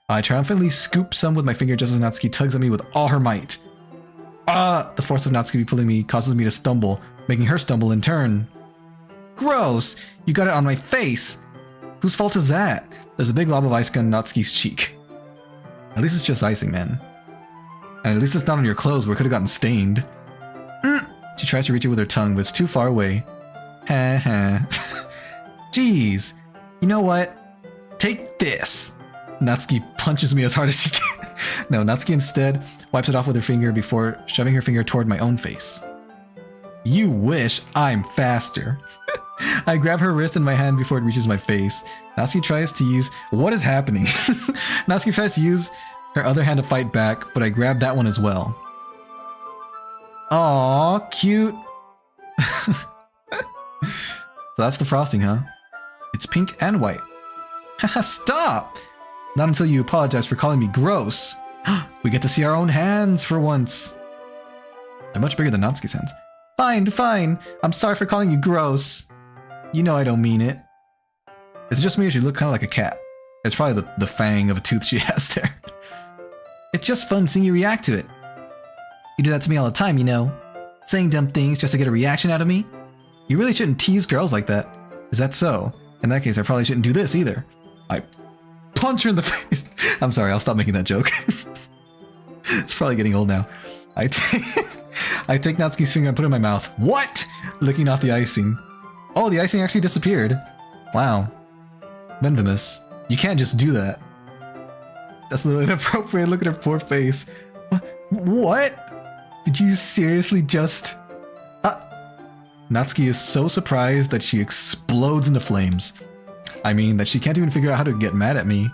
I triumphantly scoop some with my finger just as Natsuki tugs at me with all her might. The force of Natsuki pulling me causes me to stumble, making her stumble in turn. Gross! You got it on my face! Whose fault is that? There's a big glob of ice on Natsuki's cheek. At least it's just icing, man. And at least it's not on your clothes where it could have gotten stained. She tries to reach it with her tongue, but it's too far away. Ha ha. Jeez. You know what? Take this. Natsuki punches me as hard as she can. No, Natsuki instead wipes it off with her finger before shoving her finger toward my own face. You wish I'm faster. I grab her wrist in my hand before it reaches my face. Natsuki tries to use... What is happening? Natsuki tries to use her other hand to fight back, but I grab that one as well. Aww, cute. So that's the frosting, huh? It's pink and white. Haha, stop! Not until you apologize for calling me gross. We get to see our own hands for once. They're much bigger than Natsuki's hands. Fine, fine. I'm sorry for calling you gross. You know I don't mean it. It's just me, or she look kind of like a cat. It's probably the fang of a tooth she has there. It's just fun seeing you react to it. You do that to me all the time, you know. Saying dumb things just to get a reaction out of me. You really shouldn't tease girls like that. Is that so? In that case, I probably shouldn't do this either. I punch her in the face. I'm sorry, I'll stop making that joke. It's probably getting old now. I take Natsuki's finger and put it in my mouth. What? Licking off the icing. Oh, the icing actually disappeared. Wow. Venomous. You can't just do that. That's a little inappropriate. Look at her poor face. What? Did you seriously just... Natsuki is so surprised that she explodes into flames. I mean, that she can't even figure out how to get mad at me.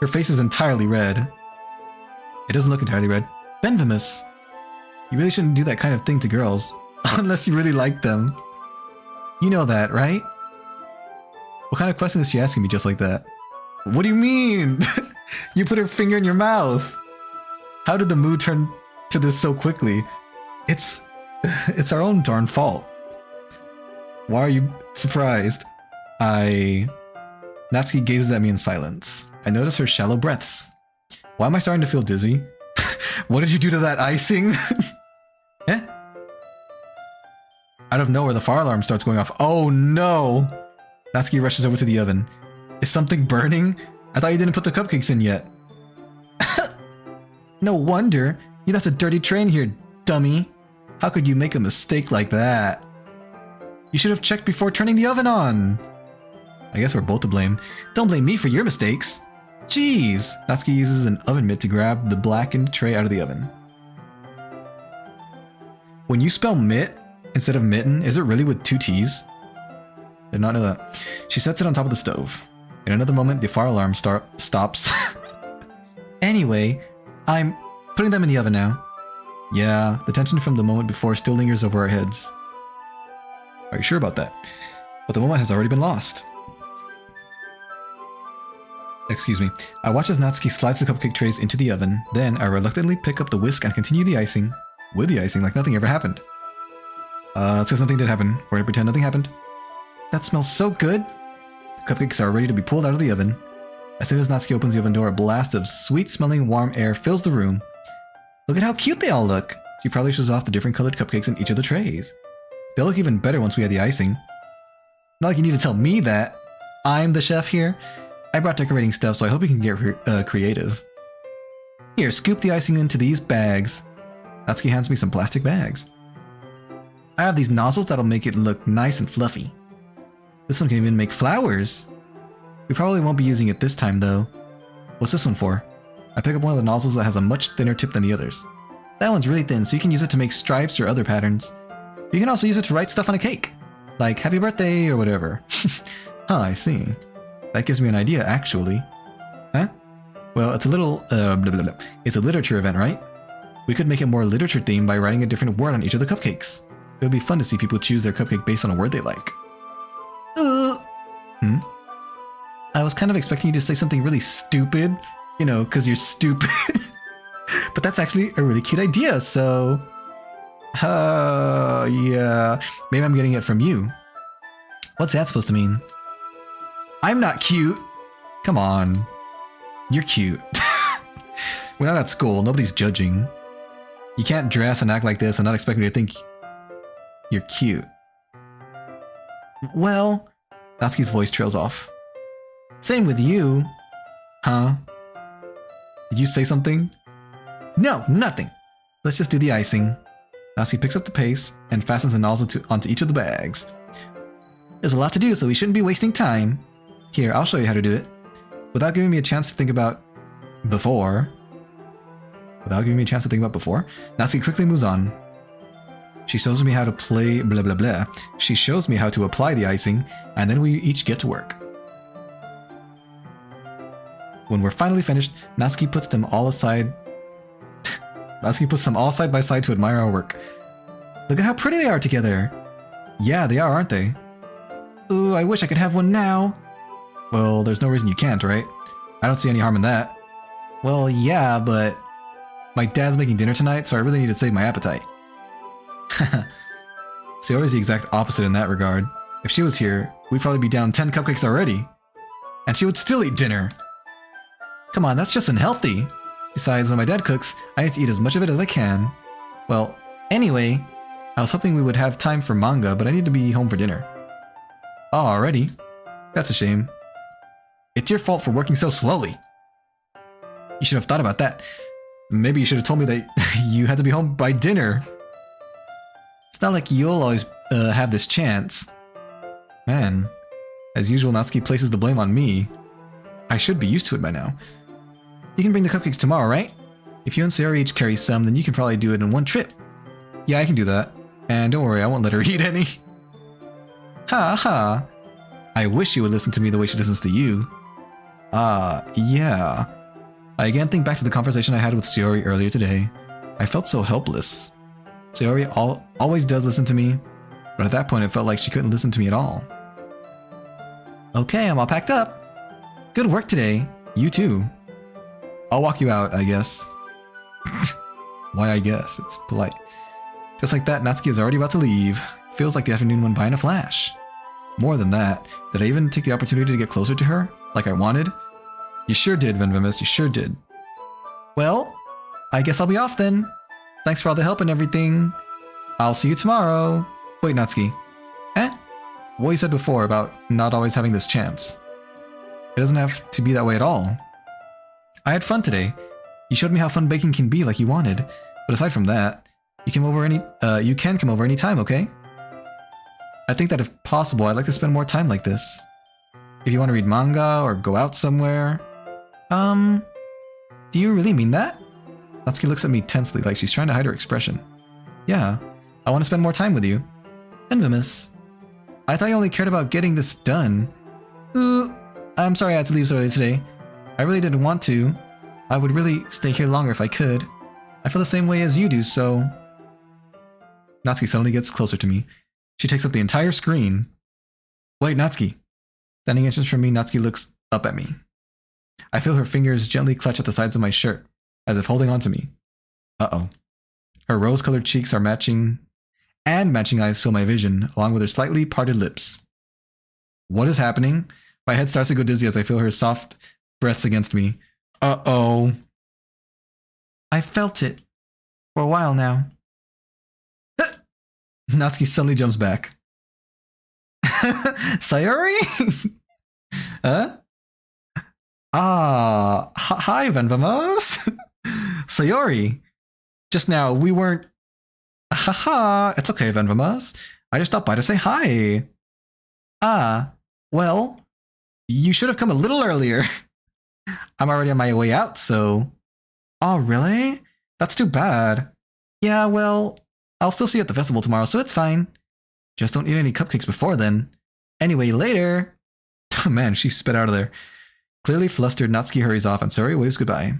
Her face is entirely red. It doesn't look entirely red. Venomous. You really shouldn't do that kind of thing to girls. Unless you really like them. You know that, right? What kind of question is she asking me just like that? What do you mean? You put her finger in your mouth. How did the mood turn to this so quickly? It's our own darn fault. Why are you surprised? Natsuki gazes at me in silence. I notice her shallow breaths. Why am I starting to feel dizzy? What did you do to that icing? Eh? Out of nowhere, the fire alarm starts going off. Oh no! Natsuki rushes over to the oven. Is something burning? I thought you didn't put the cupcakes in yet. No wonder. You left a dirty tray in here, dummy. How could you make a mistake like that? You should have checked before turning the oven on. I guess we're both to blame. Don't blame me for your mistakes. Jeez. Natsuki uses an oven mitt to grab the blackened tray out of the oven. When you spell mitt instead of mitten, is it really with 2 T's? Did not know that. She sets it on top of the stove. In another moment, the fire alarm stops. Anyway, I'm putting them in the oven now. Yeah, the tension from the moment before still lingers over our heads. Are you sure about that? But the moment has already been lost. Excuse me. I watch as Natsuki slides the cupcake trays into the oven. Then I reluctantly pick up the whisk and continue the icing. With the icing like nothing ever happened. It's because nothing did happen. We're gonna pretend nothing happened. That smells so good. The cupcakes are ready to be pulled out of the oven. As soon as Natsuki opens the oven door, a blast of sweet-smelling warm air fills the room. Look at how cute they all look. She probably shows off the different colored cupcakes in each of the trays. They'll look even better once we add the icing. Not like you need to tell me that. I'm the chef here. I brought decorating stuff, so I hope you can get creative. Here, scoop the icing into these bags. Natsuki hands me some plastic bags. I have these nozzles that'll make it look nice and fluffy. This one can even make flowers. We probably won't be using it this time, though. What's this one for? I pick up one of the nozzles that has a much thinner tip than the others. That one's really thin, so you can use it to make stripes or other patterns. You can also use it to write stuff on a cake. Like, happy birthday or whatever. Huh, I see. That gives me an idea, actually. Huh? Well, it's a little, It's a literature event, right? We could make it more literature themed by writing a different word on each of the cupcakes. It would be fun to see people choose their cupcake based on a word they like. I was kind of expecting you to say something really stupid. You know, because you're stupid. But that's actually a really cute idea, so... yeah. Maybe I'm getting it from you. What's that supposed to mean? I'm not cute. Come on. You're cute. We're not at school. Nobody's judging. You can't dress and act like this and not expect me to think you're cute. Well, Natsuki's voice trails off. Same with you. Huh? Did you say something? No, nothing. Let's just do the icing. Natsuki picks up the paste and fastens the nozzle onto each of the bags. There's a lot to do, so we shouldn't be wasting time. Here, I'll show you how to do it. Without giving me a chance to think about before, Natsuki quickly moves on. She shows me how to play blah blah blah. She shows me how to apply the icing, and then we each get to work. When we're finally finished, Natsuki puts them all side by side to admire our work. Look at how pretty they are together. Yeah, they are, aren't they? Ooh, I wish I could have one now. Well, there's no reason you can't, right? I don't see any harm in that. Well, yeah, but my dad's making dinner tonight, so I really need to save my appetite. Sayori's the exact opposite in that regard. If she was here, we'd probably be down 10 cupcakes already. And she would still eat dinner. Come on, that's just unhealthy. Besides, when my dad cooks, I need to eat as much of it as I can. Well, anyway, I was hoping we would have time for manga, but I need to be home for dinner. Oh, already? That's a shame. It's your fault for working so slowly. You should have thought about that. Maybe you should have told me that you had to be home by dinner. It's not like you'll always have this chance. Man, as usual, Natsuki places the blame on me. I should be used to it by now. You can bring the cupcakes tomorrow, right? If you and Sayori each carry some, then you can probably do it in one trip. Yeah, I can do that. And don't worry, I won't let her eat any. Ha ha. I wish you would listen to me the way she listens to you. Yeah. I again think back to the conversation I had with Sayori earlier today. I felt so helpless. Sayori always does listen to me, but at that point it felt like she couldn't listen to me at all. Okay, I'm all packed up. Good work today. You too. I'll walk you out, I guess. Why I guess? It's polite. Just like that, Natsuki is already about to leave. Feels like the afternoon went by in a flash. More than that, did I even take the opportunity to get closer to her, like I wanted? You sure did, Venvimus, you sure did. Well, I guess I'll be off then. Thanks for all the help and everything. I'll see you tomorrow. Wait, Natsuki. What you said before about not always having this chance. It doesn't have to be that way at all. I had fun today. You showed me how fun baking can be like you wanted. But aside from that, you can come over anytime, okay? I think that if possible, I'd like to spend more time like this. If you want to read manga or go out somewhere. Do you really mean that? Natsuki looks at me tensely like she's trying to hide her expression. Yeah, I want to spend more time with you. Infamous. I thought you only cared about getting this done. Ooh, I'm sorry I had to leave so early today. I really didn't want to. I would really stay here longer if I could. I feel the same way as you do, so... Natsuki suddenly gets closer to me. She takes up the entire screen. Wait, Natsuki. Standing inches from me, Natsuki looks up at me. I feel her fingers gently clutch at the sides of my shirt, as if holding on to me. Uh-oh. Her rose-colored cheeks are matching, and matching eyes fill my vision, along with her slightly parted lips. What is happening? My head starts to go dizzy as I feel her soft breaths against me. Uh-oh. I felt it. For a while now. Natsuki suddenly jumps back. Sayori? Huh? Hi, Venvamos. Sayori. Just now, we weren't... Haha, it's okay, Venvamos. I just stopped by to say hi. Well, you should have come a little earlier. I'm already on my way out, so... Oh, really? That's too bad. Yeah, well, I'll still see you at the festival tomorrow, so it's fine. Just don't eat any cupcakes before then. Anyway, later. Oh, man, she spit out of there. Clearly flustered, Natsuki hurries off and Sayori waves goodbye.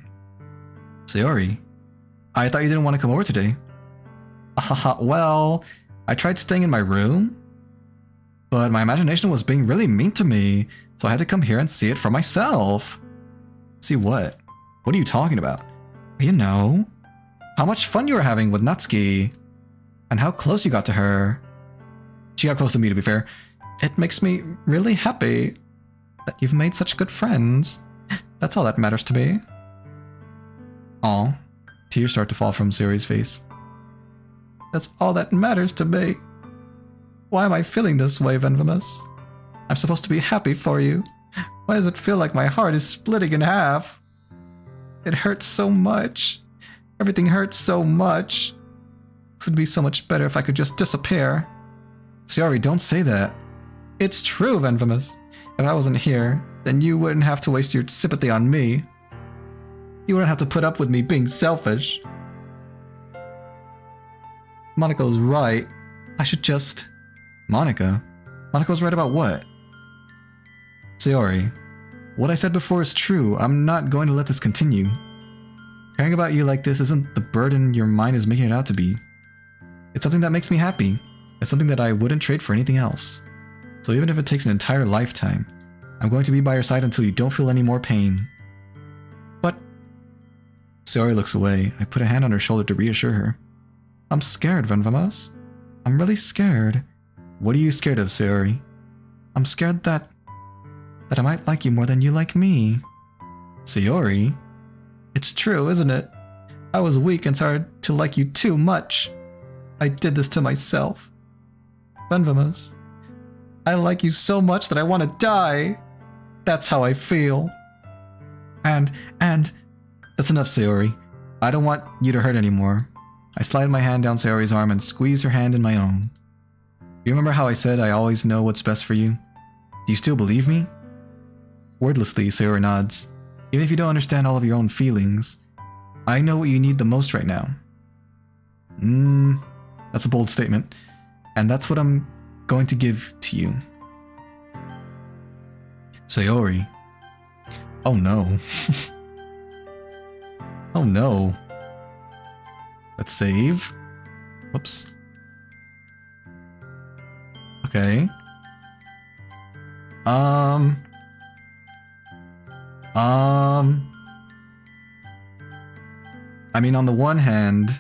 Sayori, I thought you didn't want to come over today. Well, I tried staying in my room, but my imagination was being really mean to me, so I had to come here and see it for myself. See what? What are you talking about? You know, how much fun you were having with Natsuki, and how close you got to her. She got close to me, to be fair. It makes me really happy that you've made such good friends. That's all that matters to me. Aw, tears start to fall from Sayori's face. That's all that matters to me. Why am I feeling this way, Venvamos? I'm supposed to be happy for you. Why does it feel like my heart is splitting in half? It hurts so much. Everything hurts so much. This would be so much better if I could just disappear. Sayori, don't say that. It's true, Venvamos. If I wasn't here, then you wouldn't have to waste your sympathy on me. You wouldn't have to put up with me being selfish. Monaco's right. I should just... Monica? Monaco's right about what? Sayori, what I said before is true. I'm not going to let this continue. Caring about you like this isn't the burden your mind is making it out to be. It's something that makes me happy. It's something that I wouldn't trade for anything else. So even if it takes an entire lifetime, I'm going to be by your side until you don't feel any more pain. But... Sayori looks away. I put a hand on her shoulder to reassure her. I'm scared, Venvamas. I'm really scared. What are you scared of, Sayori? I'm scared that I might like you more than you like me. Sayori? It's true, isn't it? I was weak and started to like you too much. I did this to myself. Venvamas, I like you so much that I want to die. That's how I feel. And, that's enough, Sayori. I don't want you to hurt anymore. I slide my hand down Sayori's arm and squeeze her hand in my own. You remember how I said I always know what's best for you? Do you still believe me? Wordlessly, Sayori nods. Even if you don't understand all of your own feelings, I know what you need the most right now. That's a bold statement. And that's what I'm going to give to you. Sayori. Oh no. Oh no. Let's save. Whoops. Okay. I mean, on the one hand,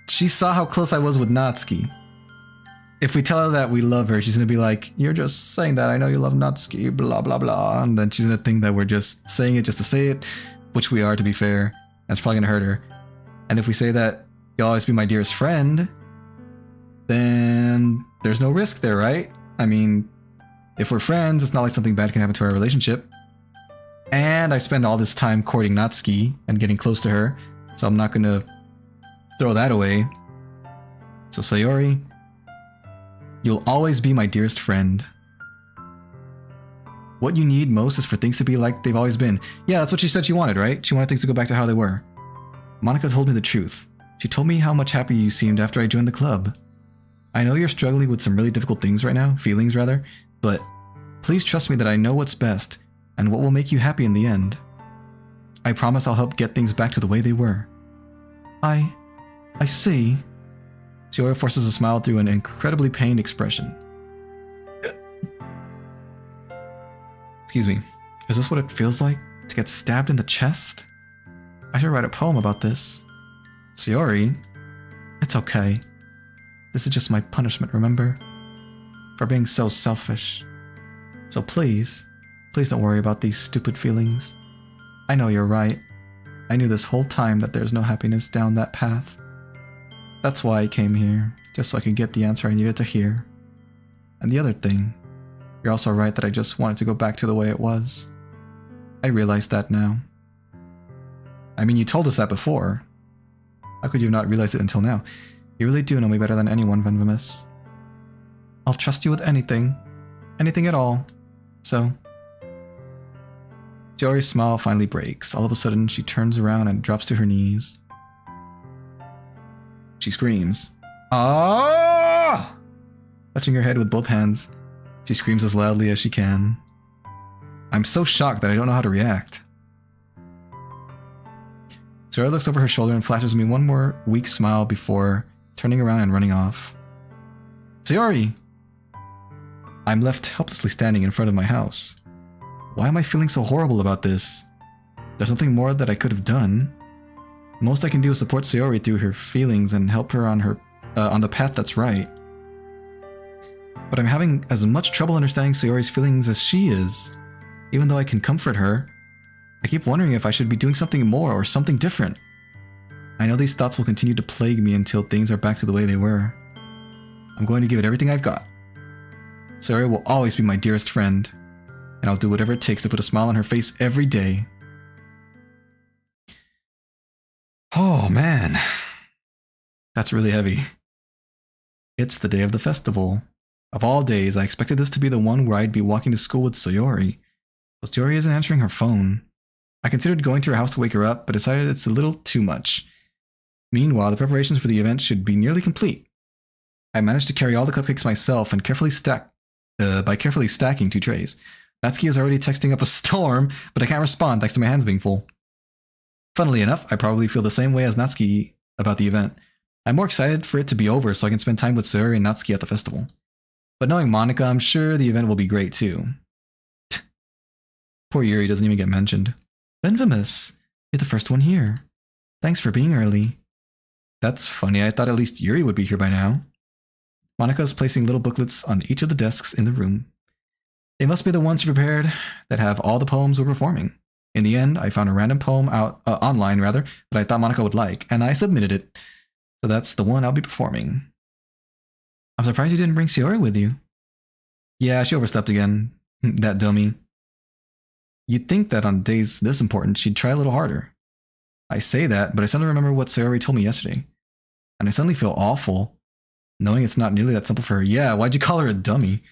she saw how close I was with Natsuki. If we tell her that we love her, she's gonna be like, you're just saying that, I know you love Natsuki, blah blah blah, and then she's gonna think that we're just saying it just to say it, which we are, to be fair. That's probably gonna hurt her. And if we say that you'll always be my dearest friend, then there's no risk there, right? I mean, if we're friends, it's not like something bad can happen to our relationship. And I spend all this time courting Natsuki and getting close to her, so I'm not gonna throw that away. So Sayori, you'll always be my dearest friend. What you need most is for things to be like they've always been. Yeah, that's what she said she wanted, right? She wanted things to go back to how they were. Monica told me the truth. She told me how much happier you seemed after I joined the club. I know you're struggling with some really difficult things right now, feelings rather, but please trust me that I know what's best and what will make you happy in the end. I promise I'll help get things back to the way they were. I see. Sayori forces a smile through an incredibly pained expression. Excuse me, is this what it feels like to get stabbed in the chest? I should write a poem about this. Sayori, it's okay. This is just my punishment, remember? For being so selfish. So please don't worry about these stupid feelings. I know you're right. I knew this whole time that there's no happiness down that path. That's why I came here, just so I could get the answer I needed to hear. And the other thing, you're also right that I just wanted to go back to the way it was. I realize that now. I mean, you told us that before. How could you have not realized it until now? You really do know me better than anyone, Venvamas. I'll trust you with anything. Anything at all. So... Sayori's smile finally breaks. All of a sudden, she turns around and drops to her knees. She screams. Ah! Touching her head with both hands, she screams as loudly as she can. I'm so shocked that I don't know how to react. Sayori looks over her shoulder and flashes me one more weak smile before turning around and running off. Sayori! I'm left helplessly standing in front of my house. Why am I feeling so horrible about this? There's nothing more that I could have done. Most I can do is support Sayori through her feelings and help her on the path that's right. But I'm having as much trouble understanding Sayori's feelings as she is. Even though I can comfort her, I keep wondering if I should be doing something more or something different. I know these thoughts will continue to plague me until things are back to the way they were. I'm going to give it everything I've got. Sayori will always be my dearest friend, and I'll do whatever it takes to put a smile on her face every day. Oh man, that's really heavy. It's the day of the festival. Of all days, I expected this to be the one where I'd be walking to school with Sayori. But Sayori isn't answering her phone. I considered going to her house to wake her up, but decided it's a little too much. Meanwhile, the preparations for the event should be nearly complete. I managed to carry all the cupcakes myself and carefully stacking 2 trays. Natsuki is already texting up a storm, but I can't respond thanks to my hands being full. Funnily enough, I probably feel the same way as Natsuki about the event. I'm more excited for it to be over so I can spend time with Sayori and Natsuki at the festival. But knowing Monica, I'm sure the event will be great too. Poor Yuri doesn't even get mentioned. Benvemus, you're the first one here. Thanks for being early. That's funny, I thought at least Yuri would be here by now. Monica is placing little booklets on each of the desks in the room. They must be the ones she prepared that have all the poems we're performing. In the end, I found a random poem online that I thought Monica would like, and I submitted it. So that's the one I'll be performing. I'm surprised you didn't bring Sayori with you. Yeah, she overstepped again. That dummy. You'd think that on days this important, she'd try a little harder. I say that, but I suddenly remember what Sayori told me yesterday. And I suddenly feel awful, knowing it's not nearly that simple for her. Yeah, why'd you call her a dummy?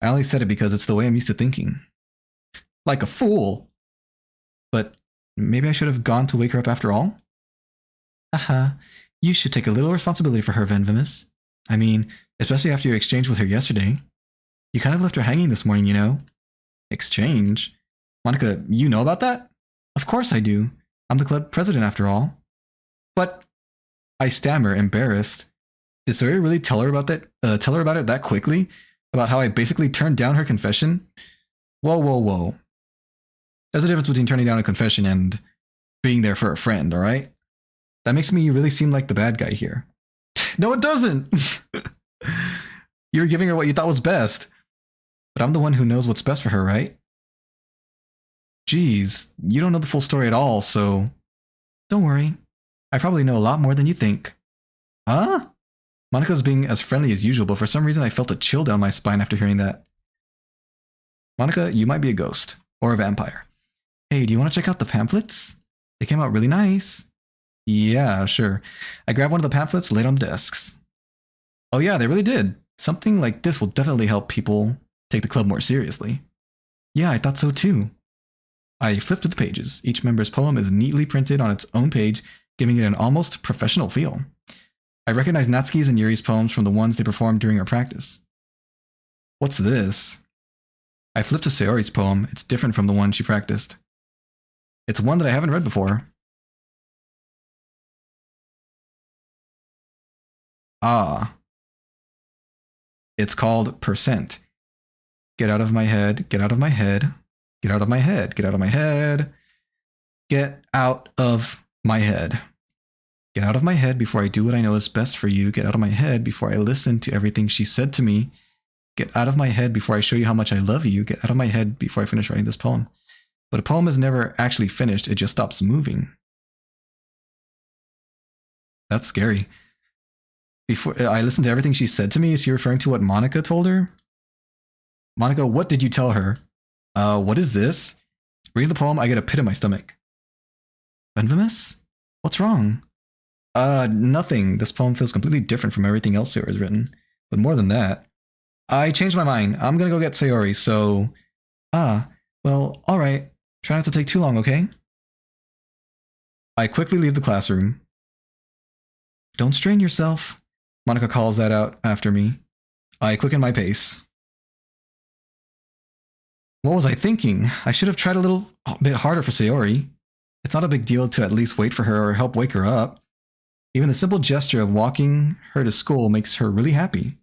I only said it because it's the way I'm used to thinking. Like a fool. But maybe I should have gone to wake her up after all? Haha, you should take a little responsibility for her, Benvemus. I mean, especially after your exchange with her yesterday. You kind of left her hanging this morning, you know. Exchange? Monica, you know about that? Of course I do. I'm the club president after all. But I stammer, embarrassed. Did Sayori really tell her about it that quickly? About how I basically turned down her confession? Whoa, whoa, whoa. There's a difference between turning down a confession and being there for a friend, alright? That makes me really seem like the bad guy here. No, it doesn't! You were giving her what you thought was best. But I'm the one who knows what's best for her, right? Geez, you don't know the full story at all, so... Don't worry. I probably know a lot more than you think. Huh? Monica's being as friendly as usual, but for some reason I felt a chill down my spine after hearing that. Monica, you might be a ghost. Or a vampire. Hey, do you want to check out the pamphlets? They came out really nice. Yeah, sure. I grabbed one of the pamphlets, laid on the desks. Oh yeah, they really did. Something like this will definitely help people take the club more seriously. Yeah, I thought so too. I flipped through the pages. Each member's poem is neatly printed on its own page, giving it an almost professional feel. I recognize Natsuki's and Yuri's poems from the ones they performed during our practice. What's this? I flipped to Sayori's poem. It's different from the one she practiced. It's one that I haven't read before. Ah. It's called Percent. Get out of my head, get out of my head, get out of my head, get out of my head, get out of my head. Get out of my head before I do what I know is best for you. Get out of my head before I listen to everything she said to me. Get out of my head before I show you how much I love you. Get out of my head before I finish writing this poem. But a poem is never actually finished. It just stops moving. That's scary. Before I listened to everything she said to me, is she referring to what Monica told her? Monica, what did you tell her? What is this? Reading the poem, I get a pit in my stomach. Benvemus? What's wrong? Nothing. This poem feels completely different from everything else Sayori's written. But more than that, I changed my mind. I'm gonna go get Sayori, so... well, alright. Try not to take too long, okay? I quickly leave the classroom. Don't strain yourself. Monica calls that out after me. I quicken my pace. What was I thinking? I should have tried a little bit harder for Sayori. It's not a big deal to at least wait for her or help wake her up. Even the simple gesture of walking her to school makes her really happy.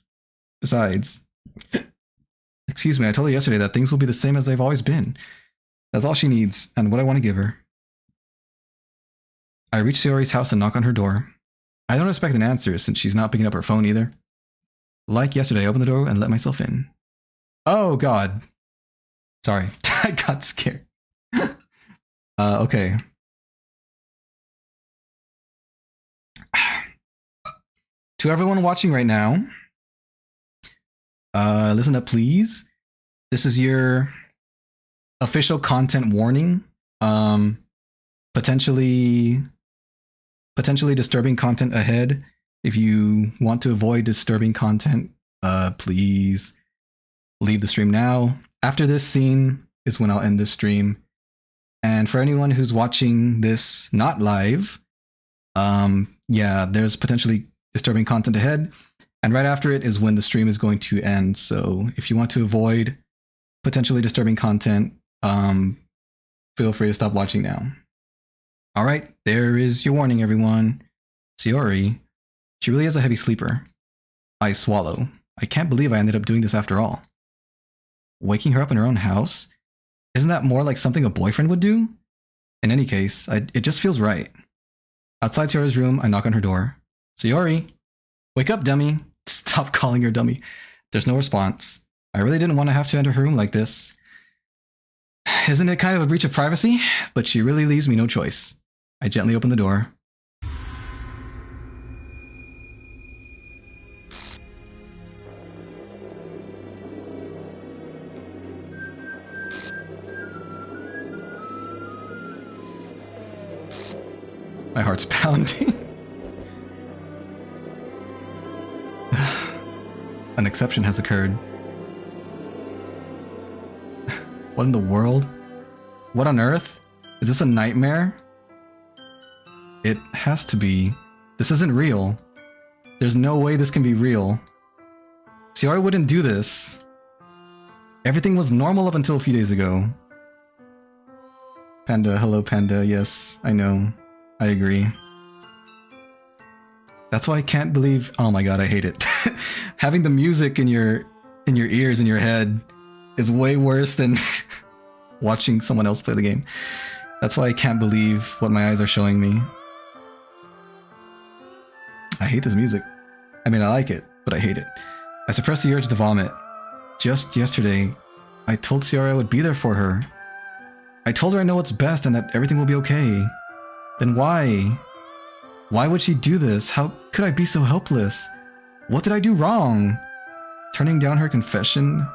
Besides, excuse me, I told her yesterday that things will be the same as they've always been. That's all she needs, and what I want to give her. I reach Sayori's house and knock on her door. I don't expect an answer since she's not picking up her phone either. Like yesterday, I open the door and let myself in. Oh god. Sorry, I got scared. Okay. To everyone watching right now, listen up please. This is your official content warning. Potentially disturbing content ahead. If you want to avoid disturbing content, please leave the stream now. After this scene is when I'll end this stream. And for anyone who's watching this not live, yeah, there's potentially disturbing content ahead. And right after it is when the stream is going to end. So if you want to avoid potentially disturbing content, feel free to stop watching now. All right, there is your warning, everyone. Sayori, She really is a heavy sleeper. I swallow. I can't believe I ended up doing this after all. Waking her up in her own house? Isn't that more like something a boyfriend would do? In any case, it just feels right. Outside Sayori's room, I knock on her door. Sayori! Wake up, dummy! Stop calling her dummy. There's no response. I really didn't want to have to enter her room like this. Isn't it kind of a breach of privacy? But she really leaves me no choice. I gently open the door. My heart's pounding. An exception has occurred. What in the world? What on earth? Is this a nightmare? It has to be. This isn't real. There's no way this can be real. Sayori wouldn't do this. Everything was normal up until a few days ago. Panda, hello Panda, yes, I know. I agree. That's why I can't believe— oh my god, I hate it. Having the music in your ears, in your head, is way worse than watching someone else play the game. That's why I can't believe what my eyes are showing me. I hate this music. I mean, I like it, but I hate it. I suppress the urge to vomit. Just yesterday, I told Sayori I would be there for her. I told her I know what's best and that everything will be okay. Then why? Why would she do this? How could I be so helpless? What did I do wrong? Turning down her confession?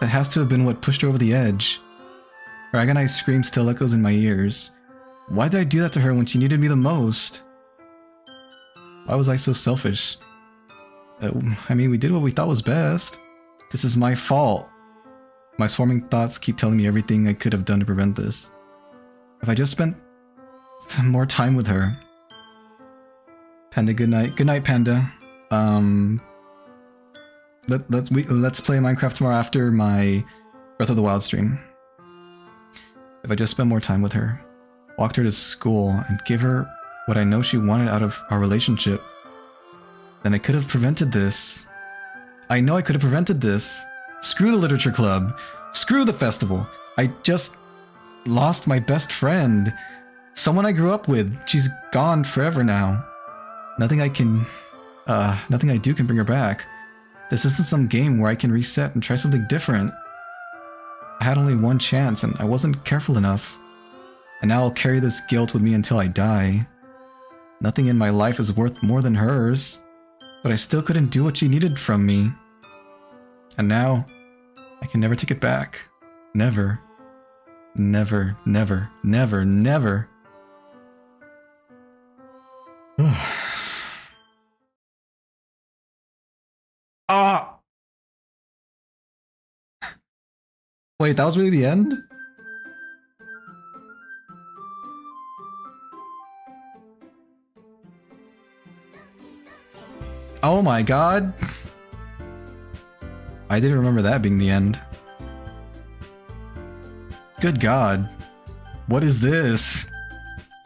That has to have been what pushed her over the edge. Her agonized scream still echoes in my ears. Why did I do that to her when she needed me the most? Why was I so selfish? I mean, we did what we thought was best. This is my fault. My swarming thoughts keep telling me everything I could have done to prevent this. If I just spent some more time with her. Panda, good night. Good night, Panda. Let's play Minecraft tomorrow after my Breath of the Wild stream. If I just spend more time with her, walked her to school, and give her what I know she wanted out of our relationship, then I could have prevented this. I know I could have prevented this. Screw the literature club. Screw the festival. I just lost my best friend. Someone I grew up with. She's gone forever now. Nothing I do can bring her back. This isn't some game where I can reset and try something different. I had only one chance and I wasn't careful enough. And now I'll carry this guilt with me until I die. Nothing in my life is worth more than hers. But I still couldn't do what she needed from me. And now, I can never take it back. Never. Never, never, never, never. Ah! Wait, that was really the end? Oh my god. I didn't remember that being the end. Good god. What is this?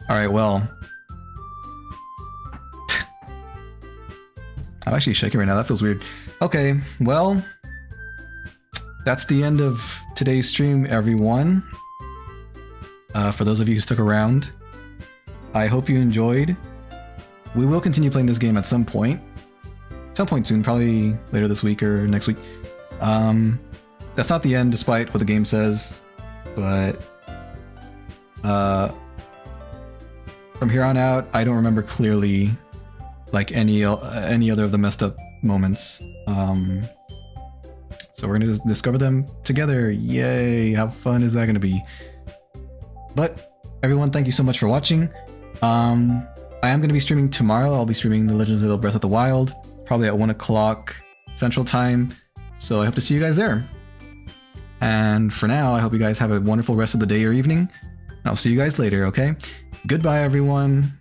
Alright, well. I'm actually shaking right now, that feels weird. Okay, well. That's the end of today's stream, everyone. For those of you who stuck around, I hope you enjoyed. We will continue playing this game at some point. Some point soon, probably later this week or next week. That's not the end, despite what the game says, but from here on out, I don't remember clearly like any other of the messed up moments. So we're gonna discover them together. Yay! How fun is that gonna be? But everyone, thank you so much for watching. I am gonna be streaming tomorrow. I'll be streaming The Legend of Zelda Breath of the Wild, probably at 1 o'clock Central Time. So I hope to see you guys there. And for now, I hope you guys have a wonderful rest of the day or evening. I'll see you guys later, okay? Goodbye, everyone.